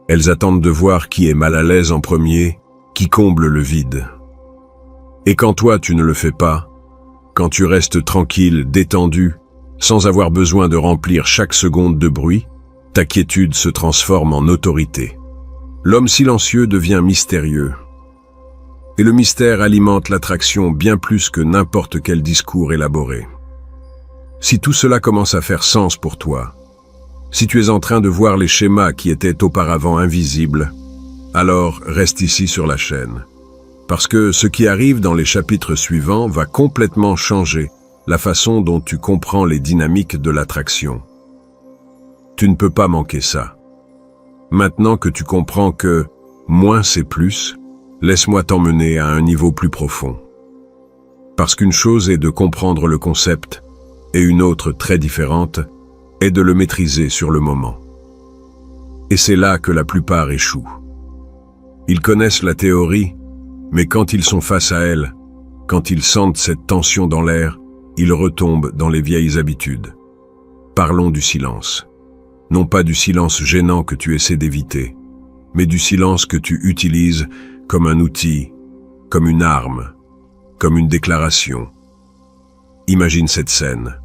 Elles attendent de voir qui est mal à l'aise en premier, qui comble le vide. Et quand toi tu ne le fais pas, quand tu restes tranquille, détendu, sans avoir besoin de remplir chaque seconde de bruit, ta quiétude se transforme en autorité. L'homme silencieux devient mystérieux. Et le mystère alimente l'attraction bien plus que n'importe quel discours élaboré. Si tout cela commence à faire sens pour toi, si tu es en train de voir les schémas qui étaient auparavant invisibles, alors reste ici sur la chaîne. Parce que ce qui arrive dans les chapitres suivants va complètement changer la façon dont tu comprends les dynamiques de l'attraction. Tu ne peux pas manquer ça. Maintenant que tu comprends que moins c'est plus, laisse-moi t'emmener à un niveau plus profond. Parce qu'une chose est de comprendre le concept, et une autre très différente est de le maîtriser sur le moment. Et c'est là que la plupart échouent. Ils connaissent la théorie, mais quand ils sont face à elle, quand ils sentent cette tension dans l'air, ils retombent dans les vieilles habitudes. Parlons du silence. Non pas du silence gênant que tu essaies d'éviter, mais du silence que tu utilises comme un outil, comme une arme, comme une déclaration. Imagine cette scène.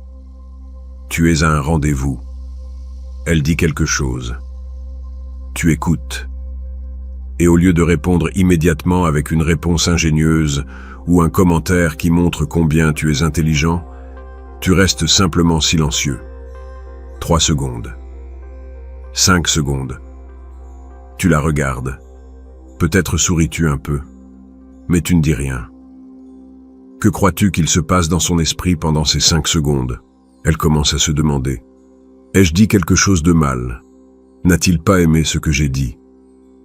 Tu es à un rendez-vous. Elle dit quelque chose. Tu écoutes. Et au lieu de répondre immédiatement avec une réponse ingénieuse ou un commentaire qui montre combien tu es intelligent, tu restes simplement silencieux. 3 secondes. 5 secondes. Tu la regardes. Peut-être souris-tu un peu, mais tu ne dis rien. Que crois-tu qu'il se passe dans son esprit pendant ces 5 secondes? Elle commence à se demander. Ai-je dit quelque chose de mal? N'a-t-il pas aimé ce que j'ai dit?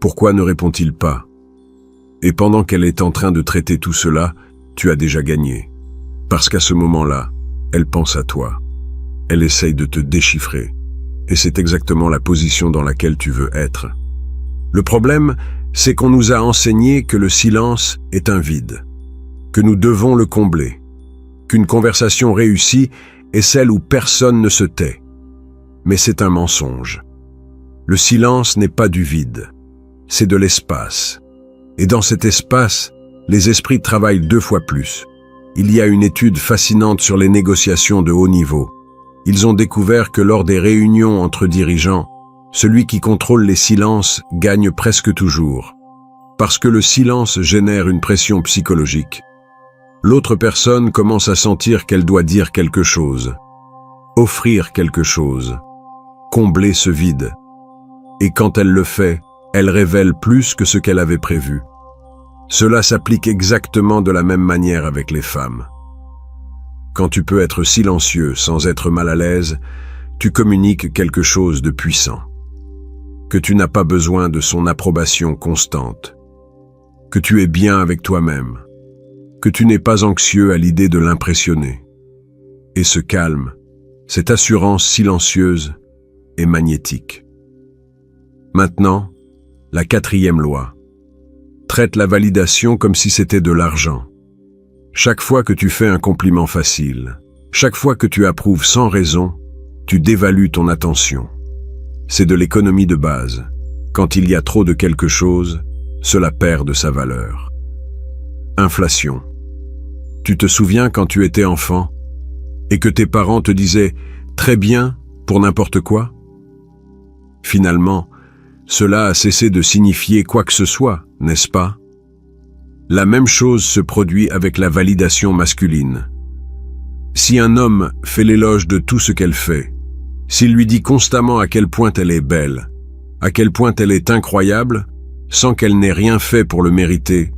Pourquoi ne répond-il pas? Et pendant qu'elle est en train de traiter tout cela, tu as déjà gagné. Parce qu'à ce moment-là, elle pense à toi. Elle essaye de te déchiffrer. Et c'est exactement la position dans laquelle tu veux être. Le problème, c'est qu'on nous a enseigné que le silence est un vide, que nous devons le combler, qu'une conversation réussie est celle où personne ne se tait. Mais c'est un mensonge. Le silence n'est pas du vide, c'est de l'espace. Et dans cet espace, les esprits travaillent 2 fois plus. Il y a une étude fascinante sur les négociations de haut niveau. Ils ont découvert que lors des réunions entre dirigeants, celui qui contrôle les silences gagne presque toujours. Parce que le silence génère une pression psychologique. L'autre personne commence à sentir qu'elle doit dire quelque chose, offrir quelque chose, combler ce vide. Et quand elle le fait, elle révèle plus que ce qu'elle avait prévu. Cela s'applique exactement de la même manière avec les femmes. Quand tu peux être silencieux sans être mal à l'aise, tu communiques quelque chose de puissant. Que tu n'as pas besoin de son approbation constante. Que tu es bien avec toi-même. que tu n'es pas anxieux à l'idée de l'impressionner. Et ce calme, cette assurance silencieuse est magnétique. Maintenant, la 4e loi. Traite la validation comme si c'était de l'argent. Chaque fois que tu fais un compliment facile, chaque fois que tu approuves sans raison, tu dévalues ton attention. C'est de l'économie de base. Quand il y a trop de quelque chose, cela perd de sa valeur. Inflation. Tu te souviens quand tu étais enfant et que tes parents te disaient « très bien » pour n'importe quoi? Finalement, cela a cessé de signifier quoi que ce soit, n'est-ce pas? La même chose se produit avec la validation masculine. Si un homme fait l'éloge de tout ce qu'elle fait, s'il lui dit constamment à quel point elle est belle, à quel point elle est incroyable, sans qu'elle n'ait rien fait pour le mériter,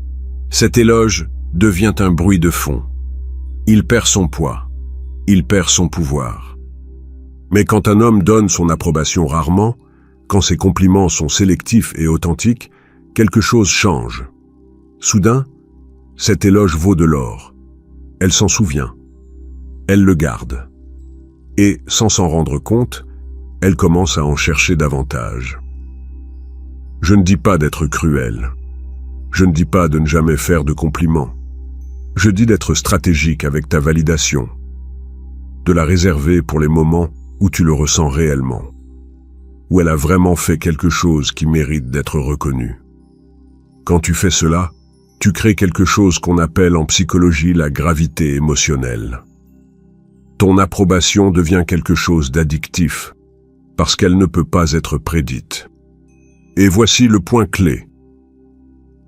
cet éloge devient un bruit de fond. Il perd son poids, il perd son pouvoir. Mais quand un homme donne son approbation rarement, quand ses compliments sont sélectifs et authentiques, quelque chose change. Soudain, cet éloge vaut de l'or. Elle s'en souvient. Elle le garde. Et, sans s'en rendre compte, elle commence à en chercher davantage. Je ne dis pas d'être cruel. Je ne dis pas de ne jamais faire de compliments. Je dis d'être stratégique avec ta validation, de la réserver pour les moments où tu le ressens réellement, où elle a vraiment fait quelque chose qui mérite d'être reconnu. Quand tu fais cela, tu crées quelque chose qu'on appelle en psychologie la gravité émotionnelle. Ton approbation devient quelque chose d'addictif, parce qu'elle ne peut pas être prédite. Et voici le point clé.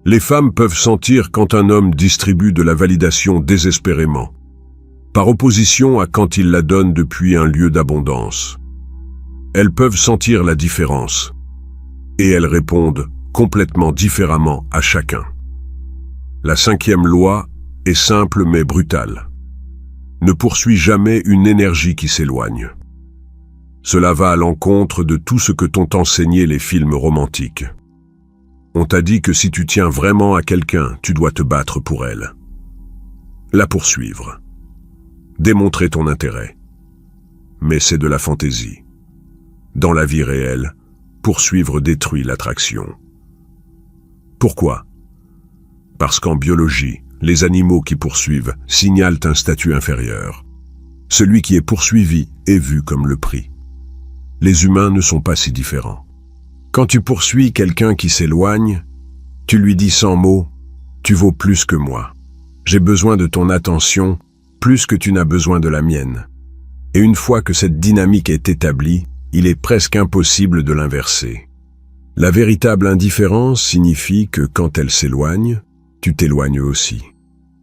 Les femmes peuvent sentir quand un homme distribue de la validation désespérément, par opposition à quand il la donne depuis un lieu d'abondance. Elles peuvent sentir la différence, et elles répondent complètement différemment à chacun. La 5e loi est simple mais brutale. Ne poursuis jamais une énergie qui s'éloigne. Cela va à l'encontre de tout ce que t'ont enseigné les films romantiques. On t'a dit que si tu tiens vraiment à quelqu'un, tu dois te battre pour elle. La poursuivre. Démontrer ton intérêt. Mais c'est de la fantaisie. Dans la vie réelle, poursuivre détruit l'attraction. Pourquoi? Parce qu'en biologie, les animaux qui poursuivent signalent un statut inférieur. Celui qui est poursuivi est vu comme le prix. Les humains ne sont pas si différents. Quand tu poursuis quelqu'un qui s'éloigne, tu lui dis sans mots « Tu vaux plus que moi. J'ai besoin de ton attention plus que tu n'as besoin de la mienne. » Et une fois que cette dynamique est établie, il est presque impossible de l'inverser. La véritable indifférence signifie que quand elle s'éloigne, tu t'éloignes aussi,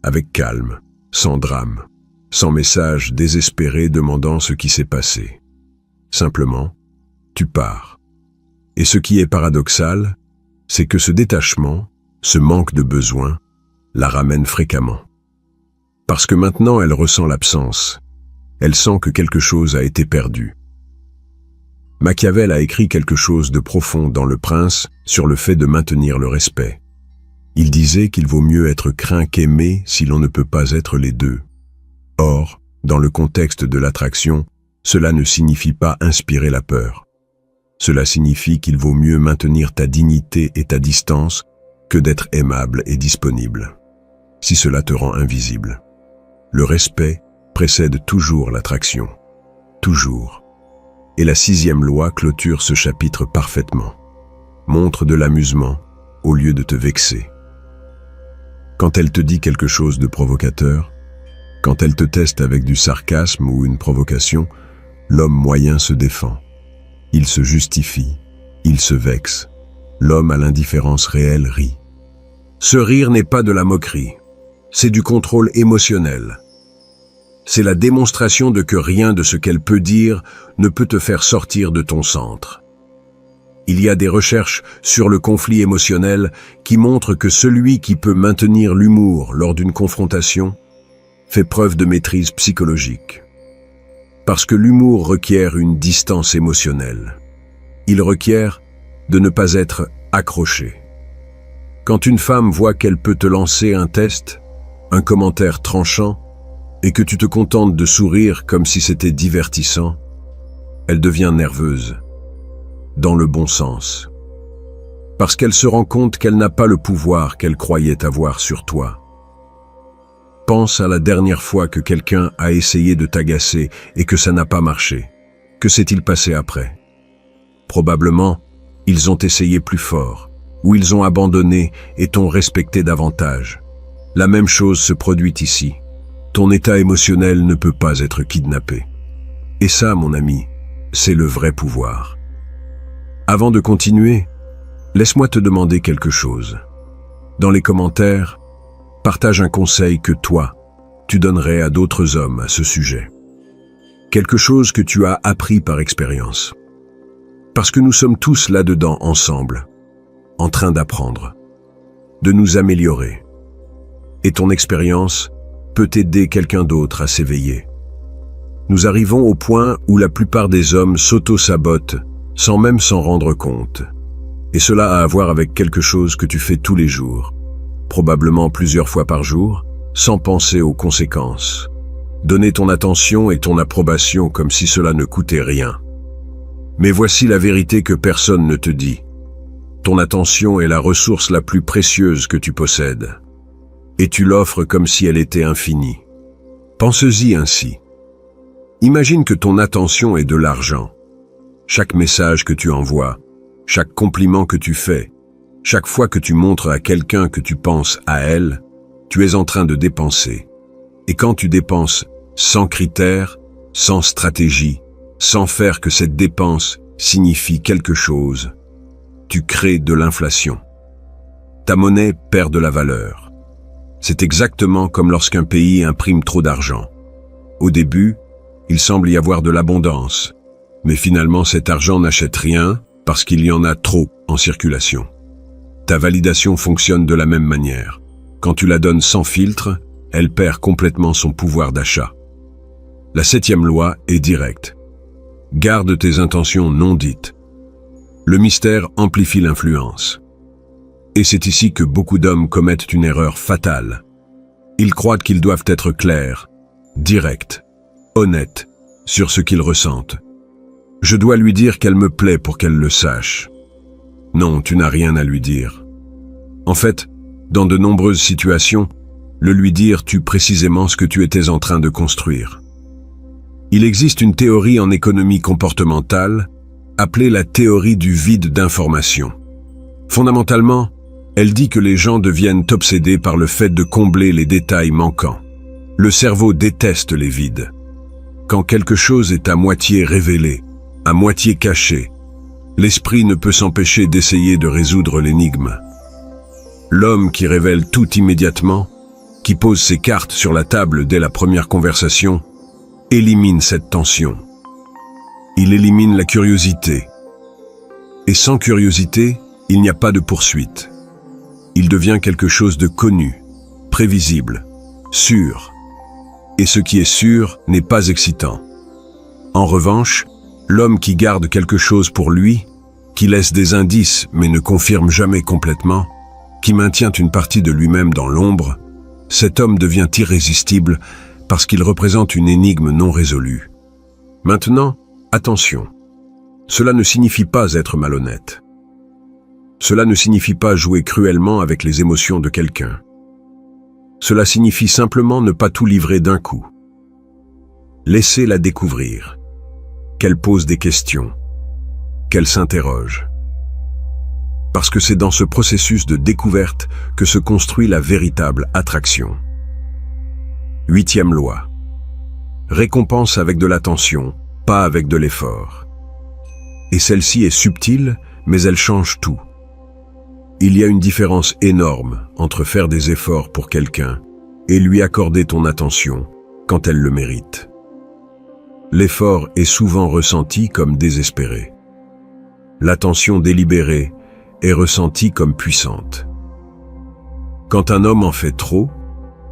avec calme, sans drame, sans message désespéré demandant ce qui s'est passé. Simplement, tu pars. Et ce qui est paradoxal, c'est que ce détachement, ce manque de besoin, la ramène fréquemment. Parce que maintenant elle ressent l'absence, elle sent que quelque chose a été perdu. Machiavel a écrit quelque chose de profond dans Le Prince sur le fait de maintenir le respect. Il disait qu'il vaut mieux être craint qu'aimé si l'on ne peut pas être les deux. Or, dans le contexte de l'attraction, cela ne signifie pas inspirer la peur. Cela signifie qu'il vaut mieux maintenir ta dignité et ta distance que d'être aimable et disponible, si cela te rend invisible. Le respect précède toujours l'attraction. Toujours. Et la 6e loi clôture ce chapitre parfaitement. Montre de l'amusement au lieu de te vexer. Quand elle te dit quelque chose de provocateur, quand elle te teste avec du sarcasme ou une provocation, l'homme moyen se défend. Il se justifie, il se vexe. L'homme à l'indifférence réelle rit. Ce rire n'est pas de la moquerie, c'est du contrôle émotionnel. C'est la démonstration de que rien de ce qu'elle peut dire ne peut te faire sortir de ton centre. Il y a des recherches sur le conflit émotionnel qui montrent que celui qui peut maintenir l'humour lors d'une confrontation fait preuve de maîtrise psychologique. Parce que l'humour requiert une distance émotionnelle. Il requiert de ne pas être accroché. Quand une femme voit qu'elle peut te lancer un test, un commentaire tranchant, et que tu te contentes de sourire comme si c'était divertissant, elle devient nerveuse, dans le bon sens, parce qu'elle se rend compte qu'elle n'a pas le pouvoir qu'elle croyait avoir sur toi. Pense à la dernière fois que quelqu'un a essayé de t'agacer et que ça n'a pas marché. Que s'est-il passé après? Probablement, ils ont essayé plus fort, ou ils ont abandonné et t'ont respecté davantage. La même chose se produit ici. Ton état émotionnel ne peut pas être kidnappé. Et ça, mon ami, c'est le vrai pouvoir. Avant de continuer, laisse-moi te demander quelque chose. Dans les commentaires, partage un conseil que toi, tu donnerais à d'autres hommes à ce sujet. Quelque chose que tu as appris par expérience. Parce que nous sommes tous là-dedans ensemble, en train d'apprendre, de nous améliorer. Et ton expérience peut aider quelqu'un d'autre à s'éveiller. Nous arrivons au point où la plupart des hommes s'auto-sabotent sans même s'en rendre compte. Et cela a à voir avec quelque chose que tu fais tous les jours, probablement plusieurs fois par jour, sans penser aux conséquences. Donner ton attention et ton approbation comme si cela ne coûtait rien. Mais voici la vérité que personne ne te dit. Ton attention est la ressource la plus précieuse que tu possèdes. Et tu l'offres comme si elle était infinie. Pense-y ainsi. Imagine que ton attention est de l'argent. Chaque message que tu envoies, chaque compliment que tu fais, chaque fois que tu montres à quelqu'un que tu penses à elle, tu es en train de dépenser. Et quand tu dépenses sans critères, sans stratégie, sans faire que cette dépense signifie quelque chose, tu crées de l'inflation. Ta monnaie perd de la valeur. C'est exactement comme lorsqu'un pays imprime trop d'argent. Au début, il semble y avoir de l'abondance, mais finalement cet argent n'achète rien parce qu'il y en a trop en circulation. Ta validation fonctionne de la même manière. Quand tu la donnes sans filtre, elle perd complètement son pouvoir d'achat. La 7e loi est directe. Garde tes intentions non dites. Le mystère amplifie l'influence. Et c'est ici que beaucoup d'hommes commettent une erreur fatale. Ils croient qu'ils doivent être clairs, directs, honnêtes sur ce qu'ils ressentent. Je dois lui dire qu'elle me plaît pour qu'elle le sache. Non, tu n'as rien à lui dire. En fait, dans de nombreuses situations, le lui dire tue précisément ce que tu étais en train de construire. Il existe une théorie en économie comportementale, appelée la théorie du vide d'information. Fondamentalement, elle dit que les gens deviennent obsédés par le fait de combler les détails manquants. Le cerveau déteste les vides. Quand quelque chose est à moitié révélé, à moitié caché, l'esprit ne peut s'empêcher d'essayer de résoudre l'énigme. L'homme qui révèle tout immédiatement, qui pose ses cartes sur la table dès la première conversation, élimine cette tension. Il élimine la curiosité. Et sans curiosité, il n'y a pas de poursuite. Il devient quelque chose de connu, prévisible, sûr. Et ce qui est sûr n'est pas excitant. En revanche, l'homme qui garde quelque chose pour lui, qui laisse des indices mais ne confirme jamais complètement, qui maintient une partie de lui-même dans l'ombre, cet homme devient irrésistible parce qu'il représente une énigme non résolue. Maintenant, attention. Cela ne signifie pas être malhonnête. Cela ne signifie pas jouer cruellement avec les émotions de quelqu'un. Cela signifie simplement ne pas tout livrer d'un coup. Laissez-la découvrir. Qu'elle pose des questions. Qu'elle s'interroge. Parce que c'est dans ce processus de découverte que se construit la véritable attraction. 8e loi. Récompense avec de l'attention, pas avec de l'effort. Et celle-ci est subtile, mais elle change tout. Il y a une différence énorme entre faire des efforts pour quelqu'un et lui accorder ton attention quand elle le mérite. L'effort est souvent ressenti comme désespéré. L'attention délibérée est ressentie comme puissante. Quand un homme en fait trop,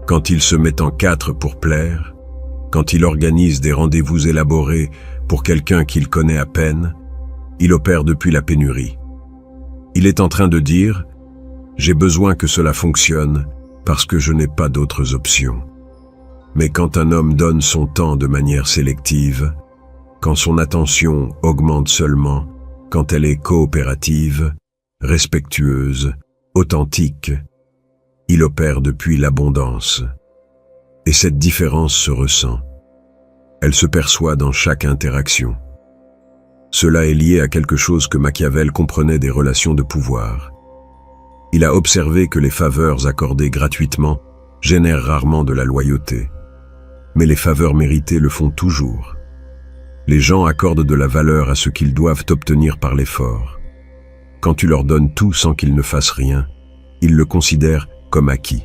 quand il se met en quatre pour plaire, quand il organise des rendez-vous élaborés pour quelqu'un qu'il connaît à peine, il opère depuis la pénurie. Il est en train de dire « J'ai besoin que cela fonctionne parce que je n'ai pas d'autres options. Mais quand un homme donne son temps de manière sélective, quand son attention augmente seulement, quand elle est coopérative, respectueuse, authentique, il opère depuis l'abondance. Et cette différence se ressent. Elle se perçoit dans chaque interaction. Cela est lié à quelque chose que Machiavel comprenait des relations de pouvoir. Il a observé que les faveurs accordées gratuitement génèrent rarement de la loyauté. Mais les faveurs méritées le font toujours. Les gens accordent de la valeur à ce qu'ils doivent obtenir par l'effort. Quand tu leur donnes tout sans qu'ils ne fassent rien, ils le considèrent comme acquis.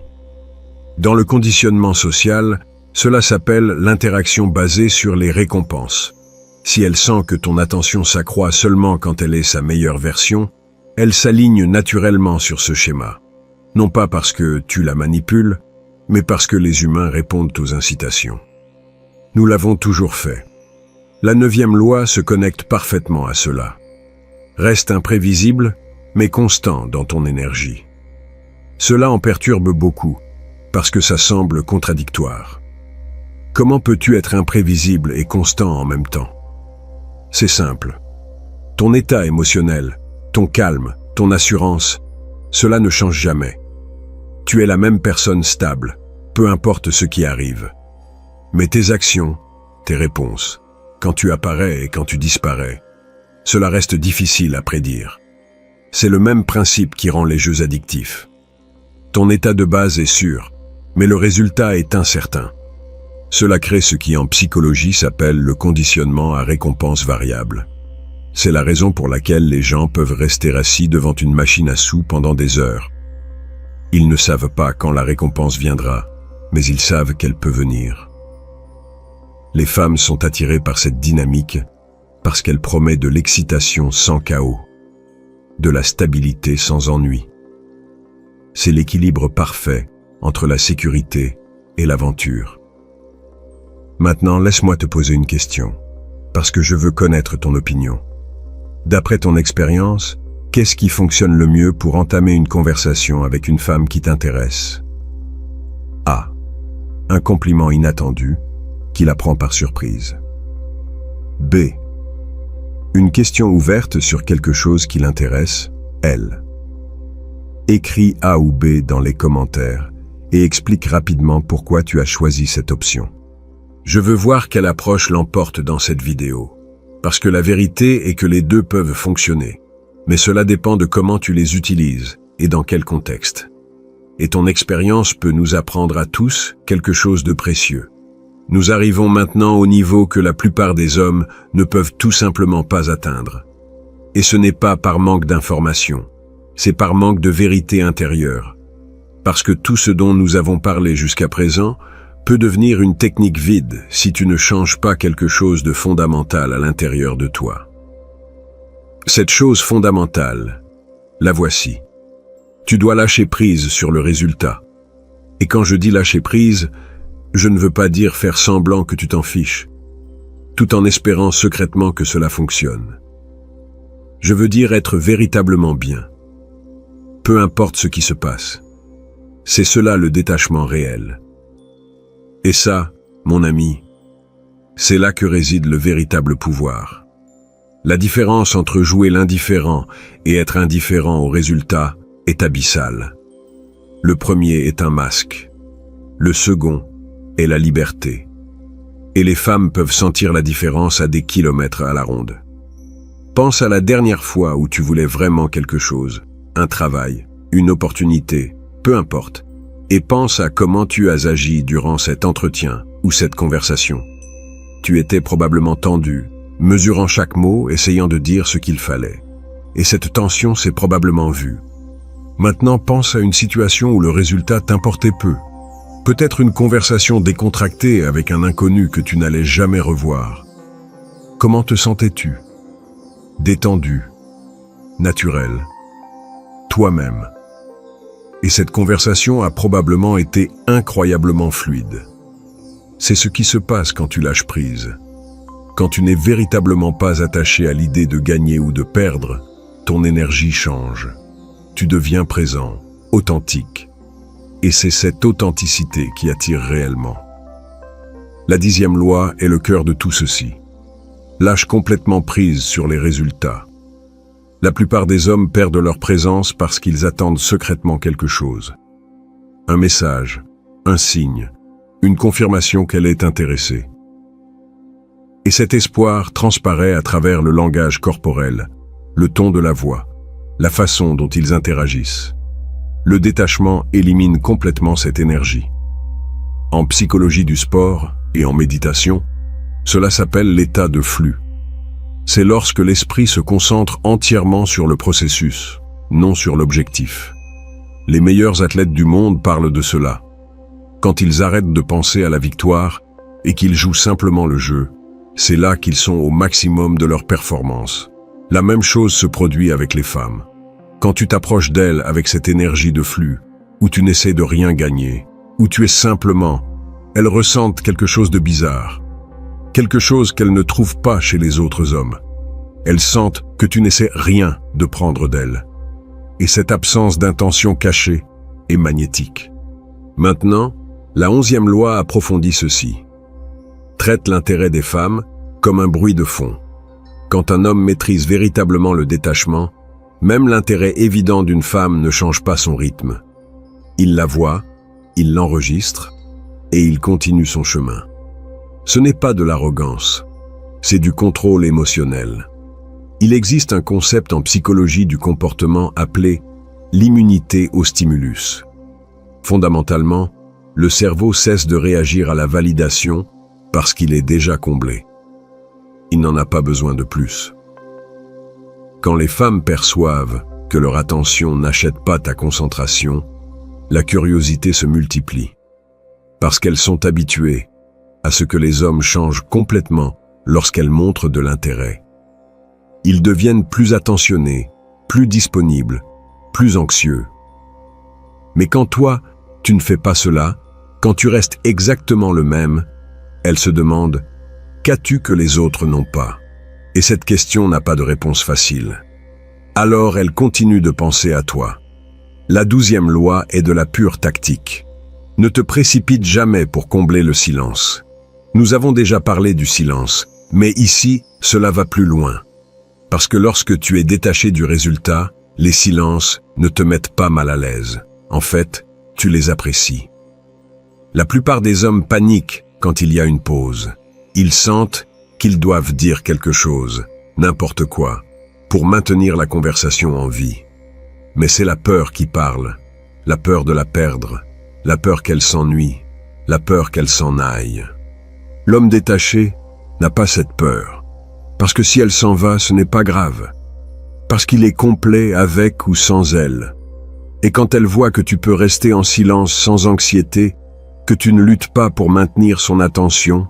Dans le conditionnement social, cela s'appelle l'interaction basée sur les récompenses. Si elle sent que ton attention s'accroît seulement quand elle est sa meilleure version, elle s'aligne naturellement sur ce schéma. Non pas parce que tu la manipules, mais parce que les humains répondent aux incitations. Nous l'avons toujours fait. La 9e loi se connecte parfaitement à cela. Reste imprévisible, mais constant dans ton énergie. Cela en perturbe beaucoup, parce que ça semble contradictoire. Comment peux-tu être imprévisible et constant en même temps? C'est simple. Ton état émotionnel, ton calme, ton assurance, cela ne change jamais. Tu es la même personne stable, peu importe ce qui arrive. Mais tes actions, tes réponses, quand tu apparais et quand tu disparais, cela reste difficile à prédire. C'est le même principe qui rend les jeux addictifs. Ton état de base est sûr, mais le résultat est incertain. Cela crée ce qui en psychologie s'appelle le conditionnement à récompense variable. C'est la raison pour laquelle les gens peuvent rester assis devant une machine à sous pendant des heures. Ils ne savent pas quand la récompense viendra, mais ils savent qu'elle peut venir. Les femmes sont attirées par cette dynamique parce qu'elle promet de l'excitation sans chaos, de la stabilité sans ennui. C'est l'équilibre parfait entre la sécurité et l'aventure. Maintenant, laisse-moi te poser une question, parce que je veux connaître ton opinion. D'après ton expérience, qu'est-ce qui fonctionne le mieux pour entamer une conversation avec une femme qui t'intéresse? A. Un compliment inattendu qui la prend par surprise. B. Une question ouverte sur quelque chose qui l'intéresse, elle. Écris A ou B dans les commentaires et explique rapidement pourquoi tu as choisi cette option. Je veux voir quelle approche l'emporte dans cette vidéo, parce que la vérité est que les deux peuvent fonctionner, mais cela dépend de comment tu les utilises et dans quel contexte. Et ton expérience peut nous apprendre à tous quelque chose de précieux. Nous arrivons maintenant au niveau que la plupart des hommes ne peuvent tout simplement pas atteindre. Et ce n'est pas par manque d'information, c'est par manque de vérité intérieure. Parce que tout ce dont nous avons parlé jusqu'à présent peut devenir une technique vide si tu ne changes pas quelque chose de fondamental à l'intérieur de toi. Cette chose fondamentale, la voici. Tu dois lâcher prise sur le résultat. Et quand je dis lâcher prise, je ne veux pas dire faire semblant que tu t'en fiches, tout en espérant secrètement que cela fonctionne. Je veux dire être véritablement bien. Peu importe ce qui se passe. C'est cela le détachement réel. Et ça, mon ami, c'est là que réside le véritable pouvoir. La différence entre jouer l'indifférent et être indifférent au résultat est abyssale. Le premier est un masque. Le second est la liberté. Et les femmes peuvent sentir la différence à des kilomètres à la ronde. Pense à la dernière fois où tu voulais vraiment quelque chose, un travail, une opportunité, peu importe. Et pense à comment tu as agi durant cet entretien ou cette conversation. Tu étais probablement tendu, mesurant chaque mot, essayant de dire ce qu'il fallait. Et cette tension s'est probablement vue. Maintenant, pense à une situation où le résultat t'importait peu. Peut-être une conversation décontractée avec un inconnu que tu n'allais jamais revoir. Comment te sentais-tu? Détendu, naturel, toi-même. Et cette conversation a probablement été incroyablement fluide. C'est ce qui se passe quand tu lâches prise. Quand tu n'es véritablement pas attaché à l'idée de gagner ou de perdre, ton énergie change. Tu deviens présent, authentique. Et c'est cette authenticité qui attire réellement. La 10e loi est le cœur de tout ceci. Lâche complètement prise sur les résultats. La plupart des hommes perdent leur présence parce qu'ils attendent secrètement quelque chose. Un message, un signe, une confirmation qu'elle est intéressée. Et cet espoir transparaît à travers le langage corporel, le ton de la voix, la façon dont ils interagissent. Le détachement élimine complètement cette énergie. En psychologie du sport et en méditation, cela s'appelle l'état de flux. C'est lorsque l'esprit se concentre entièrement sur le processus, non sur l'objectif. Les meilleurs athlètes du monde parlent de cela. Quand ils arrêtent de penser à la victoire et qu'ils jouent simplement le jeu, c'est là qu'ils sont au maximum de leur performance. La même chose se produit avec les femmes. Quand tu t'approches d'elles avec cette énergie de flux, où tu n'essaies de rien gagner, où tu es simplement, elles ressentent quelque chose de bizarre. Quelque chose qu'elles ne trouvent pas chez les autres hommes. Elles sentent que tu n'essaies rien de prendre d'elles. Et cette absence d'intention cachée est magnétique. Maintenant, la 11e loi approfondit ceci. Traite l'intérêt des femmes comme un bruit de fond. Quand un homme maîtrise véritablement le détachement, même l'intérêt évident d'une femme ne change pas son rythme. Il la voit, il l'enregistre, et il continue son chemin. Ce n'est pas de l'arrogance, c'est du contrôle émotionnel. Il existe un concept en psychologie du comportement appelé l'immunité au stimulus. Fondamentalement, le cerveau cesse de réagir à la validation parce qu'il est déjà comblé. Il n'en a pas besoin de plus. Quand les femmes perçoivent que leur attention n'achète pas ta concentration, la curiosité se multiplie. Parce qu'elles sont habituées à ce que les hommes changent complètement lorsqu'elles montrent de l'intérêt. Ils deviennent plus attentionnés, plus disponibles, plus anxieux. Mais quand toi, tu ne fais pas cela, quand tu restes exactement le même, elles se demandent « Qu'as-tu que les autres n'ont pas ?» Et cette question n'a pas de réponse facile. Alors elles continuent de penser à toi. La 12e loi est de la pure tactique. Ne te précipite jamais pour combler le silence. Nous avons déjà parlé du silence, mais ici, cela va plus loin. Parce que lorsque tu es détaché du résultat, les silences ne te mettent pas mal à l'aise. En fait, tu les apprécies. La plupart des hommes paniquent quand il y a une pause. Ils sentent qu'ils doivent dire quelque chose, n'importe quoi, pour maintenir la conversation en vie. Mais c'est la peur qui parle, la peur de la perdre, la peur qu'elle s'ennuie, la peur qu'elle s'en aille. L'homme détaché n'a pas cette peur, parce que si elle s'en va, ce n'est pas grave, parce qu'il est complet avec ou sans elle. Et quand elle voit que tu peux rester en silence sans anxiété, que tu ne luttes pas pour maintenir son attention,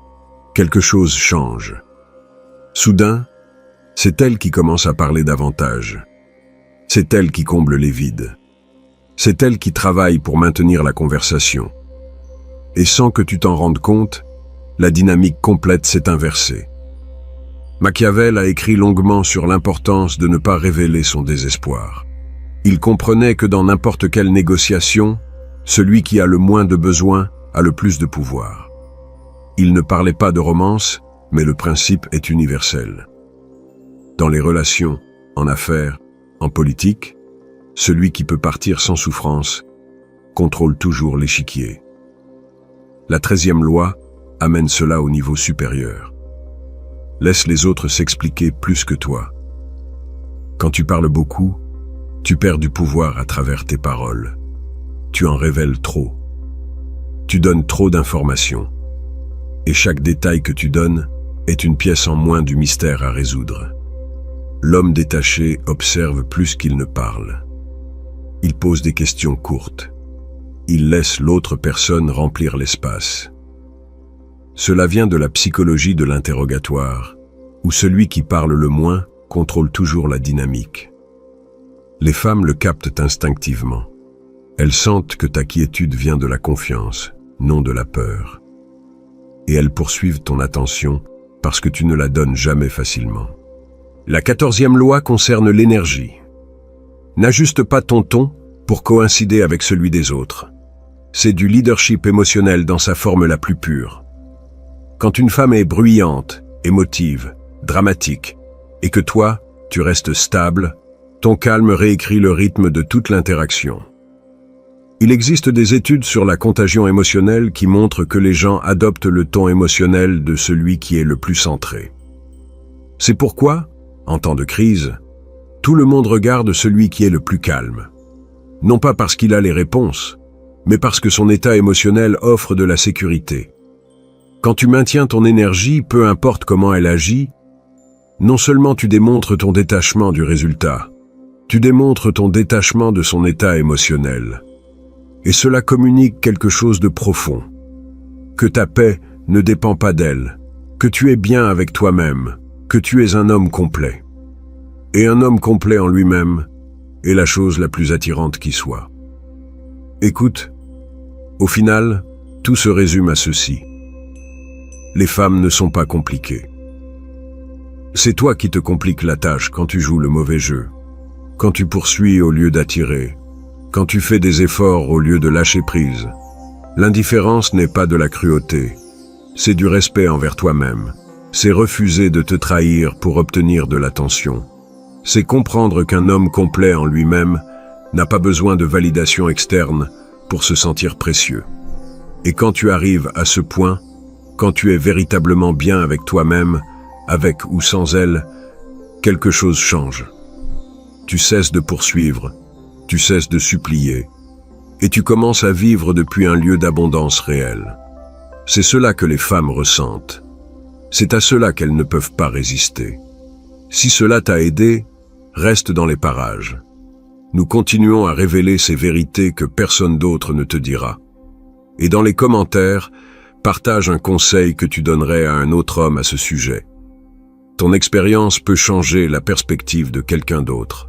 quelque chose change. Soudain, c'est elle qui commence à parler davantage. C'est elle qui comble les vides. C'est elle qui travaille pour maintenir la conversation. Et sans que tu t'en rendes compte, la dynamique complète s'est inversée. Machiavel a écrit longuement sur l'importance de ne pas révéler son désespoir. Il comprenait que dans n'importe quelle négociation, celui qui a le moins de besoin a le plus de pouvoir. Il ne parlait pas de romance, mais le principe est universel. Dans les relations, en affaires, en politique, celui qui peut partir sans souffrance contrôle toujours l'échiquier. La 13e loi amène cela au niveau supérieur. Laisse les autres s'expliquer plus que toi. Quand tu parles beaucoup, tu perds du pouvoir à travers tes paroles. Tu en révèles trop. Tu donnes trop d'informations. Et chaque détail que tu donnes est une pièce en moins du mystère à résoudre. L'homme détaché observe plus qu'il ne parle. Il pose des questions courtes. Il laisse l'autre personne remplir l'espace. Cela vient de la psychologie de l'interrogatoire, où celui qui parle le moins contrôle toujours la dynamique. Les femmes le captent instinctivement. Elles sentent que ta quiétude vient de la confiance, non de la peur. Et elles poursuivent ton attention parce que tu ne la donnes jamais facilement. La 14e loi concerne l'énergie. N'ajuste pas ton ton pour coïncider avec celui des autres. C'est du leadership émotionnel dans sa forme la plus pure. Quand une femme est bruyante, émotive, dramatique, et que toi, tu restes stable, ton calme réécrit le rythme de toute l'interaction. Il existe des études sur la contagion émotionnelle qui montrent que les gens adoptent le ton émotionnel de celui qui est le plus centré. C'est pourquoi, en temps de crise, tout le monde regarde celui qui est le plus calme. Non pas parce qu'il a les réponses, mais parce que son état émotionnel offre de la sécurité. Quand tu maintiens ton énergie, peu importe comment elle agit, non seulement tu démontres ton détachement du résultat, tu démontres ton détachement de son état émotionnel. Et cela communique quelque chose de profond. Que ta paix ne dépend pas d'elle, que tu es bien avec toi-même, que tu es un homme complet. Et un homme complet en lui-même est la chose la plus attirante qui soit. Écoute, au final, tout se résume à ceci. Les femmes ne sont pas compliquées. C'est toi qui te compliques la tâche quand tu joues le mauvais jeu, quand tu poursuis au lieu d'attirer, quand tu fais des efforts au lieu de lâcher prise. L'indifférence n'est pas de la cruauté, c'est du respect envers toi-même. C'est refuser de te trahir pour obtenir de l'attention. C'est comprendre qu'un homme complet en lui-même n'a pas besoin de validation externe pour se sentir précieux. Et quand tu arrives à ce point, quand tu es véritablement bien avec toi-même, avec ou sans elle, quelque chose change. Tu cesses de poursuivre, tu cesses de supplier, et tu commences à vivre depuis un lieu d'abondance réelle. C'est cela que les femmes ressentent. C'est à cela qu'elles ne peuvent pas résister. Si cela t'a aidé, reste dans les parages. Nous continuons à révéler ces vérités que personne d'autre ne te dira. Et dans les commentaires, partage un conseil que tu donnerais à un autre homme à ce sujet. Ton expérience peut changer la perspective de quelqu'un d'autre.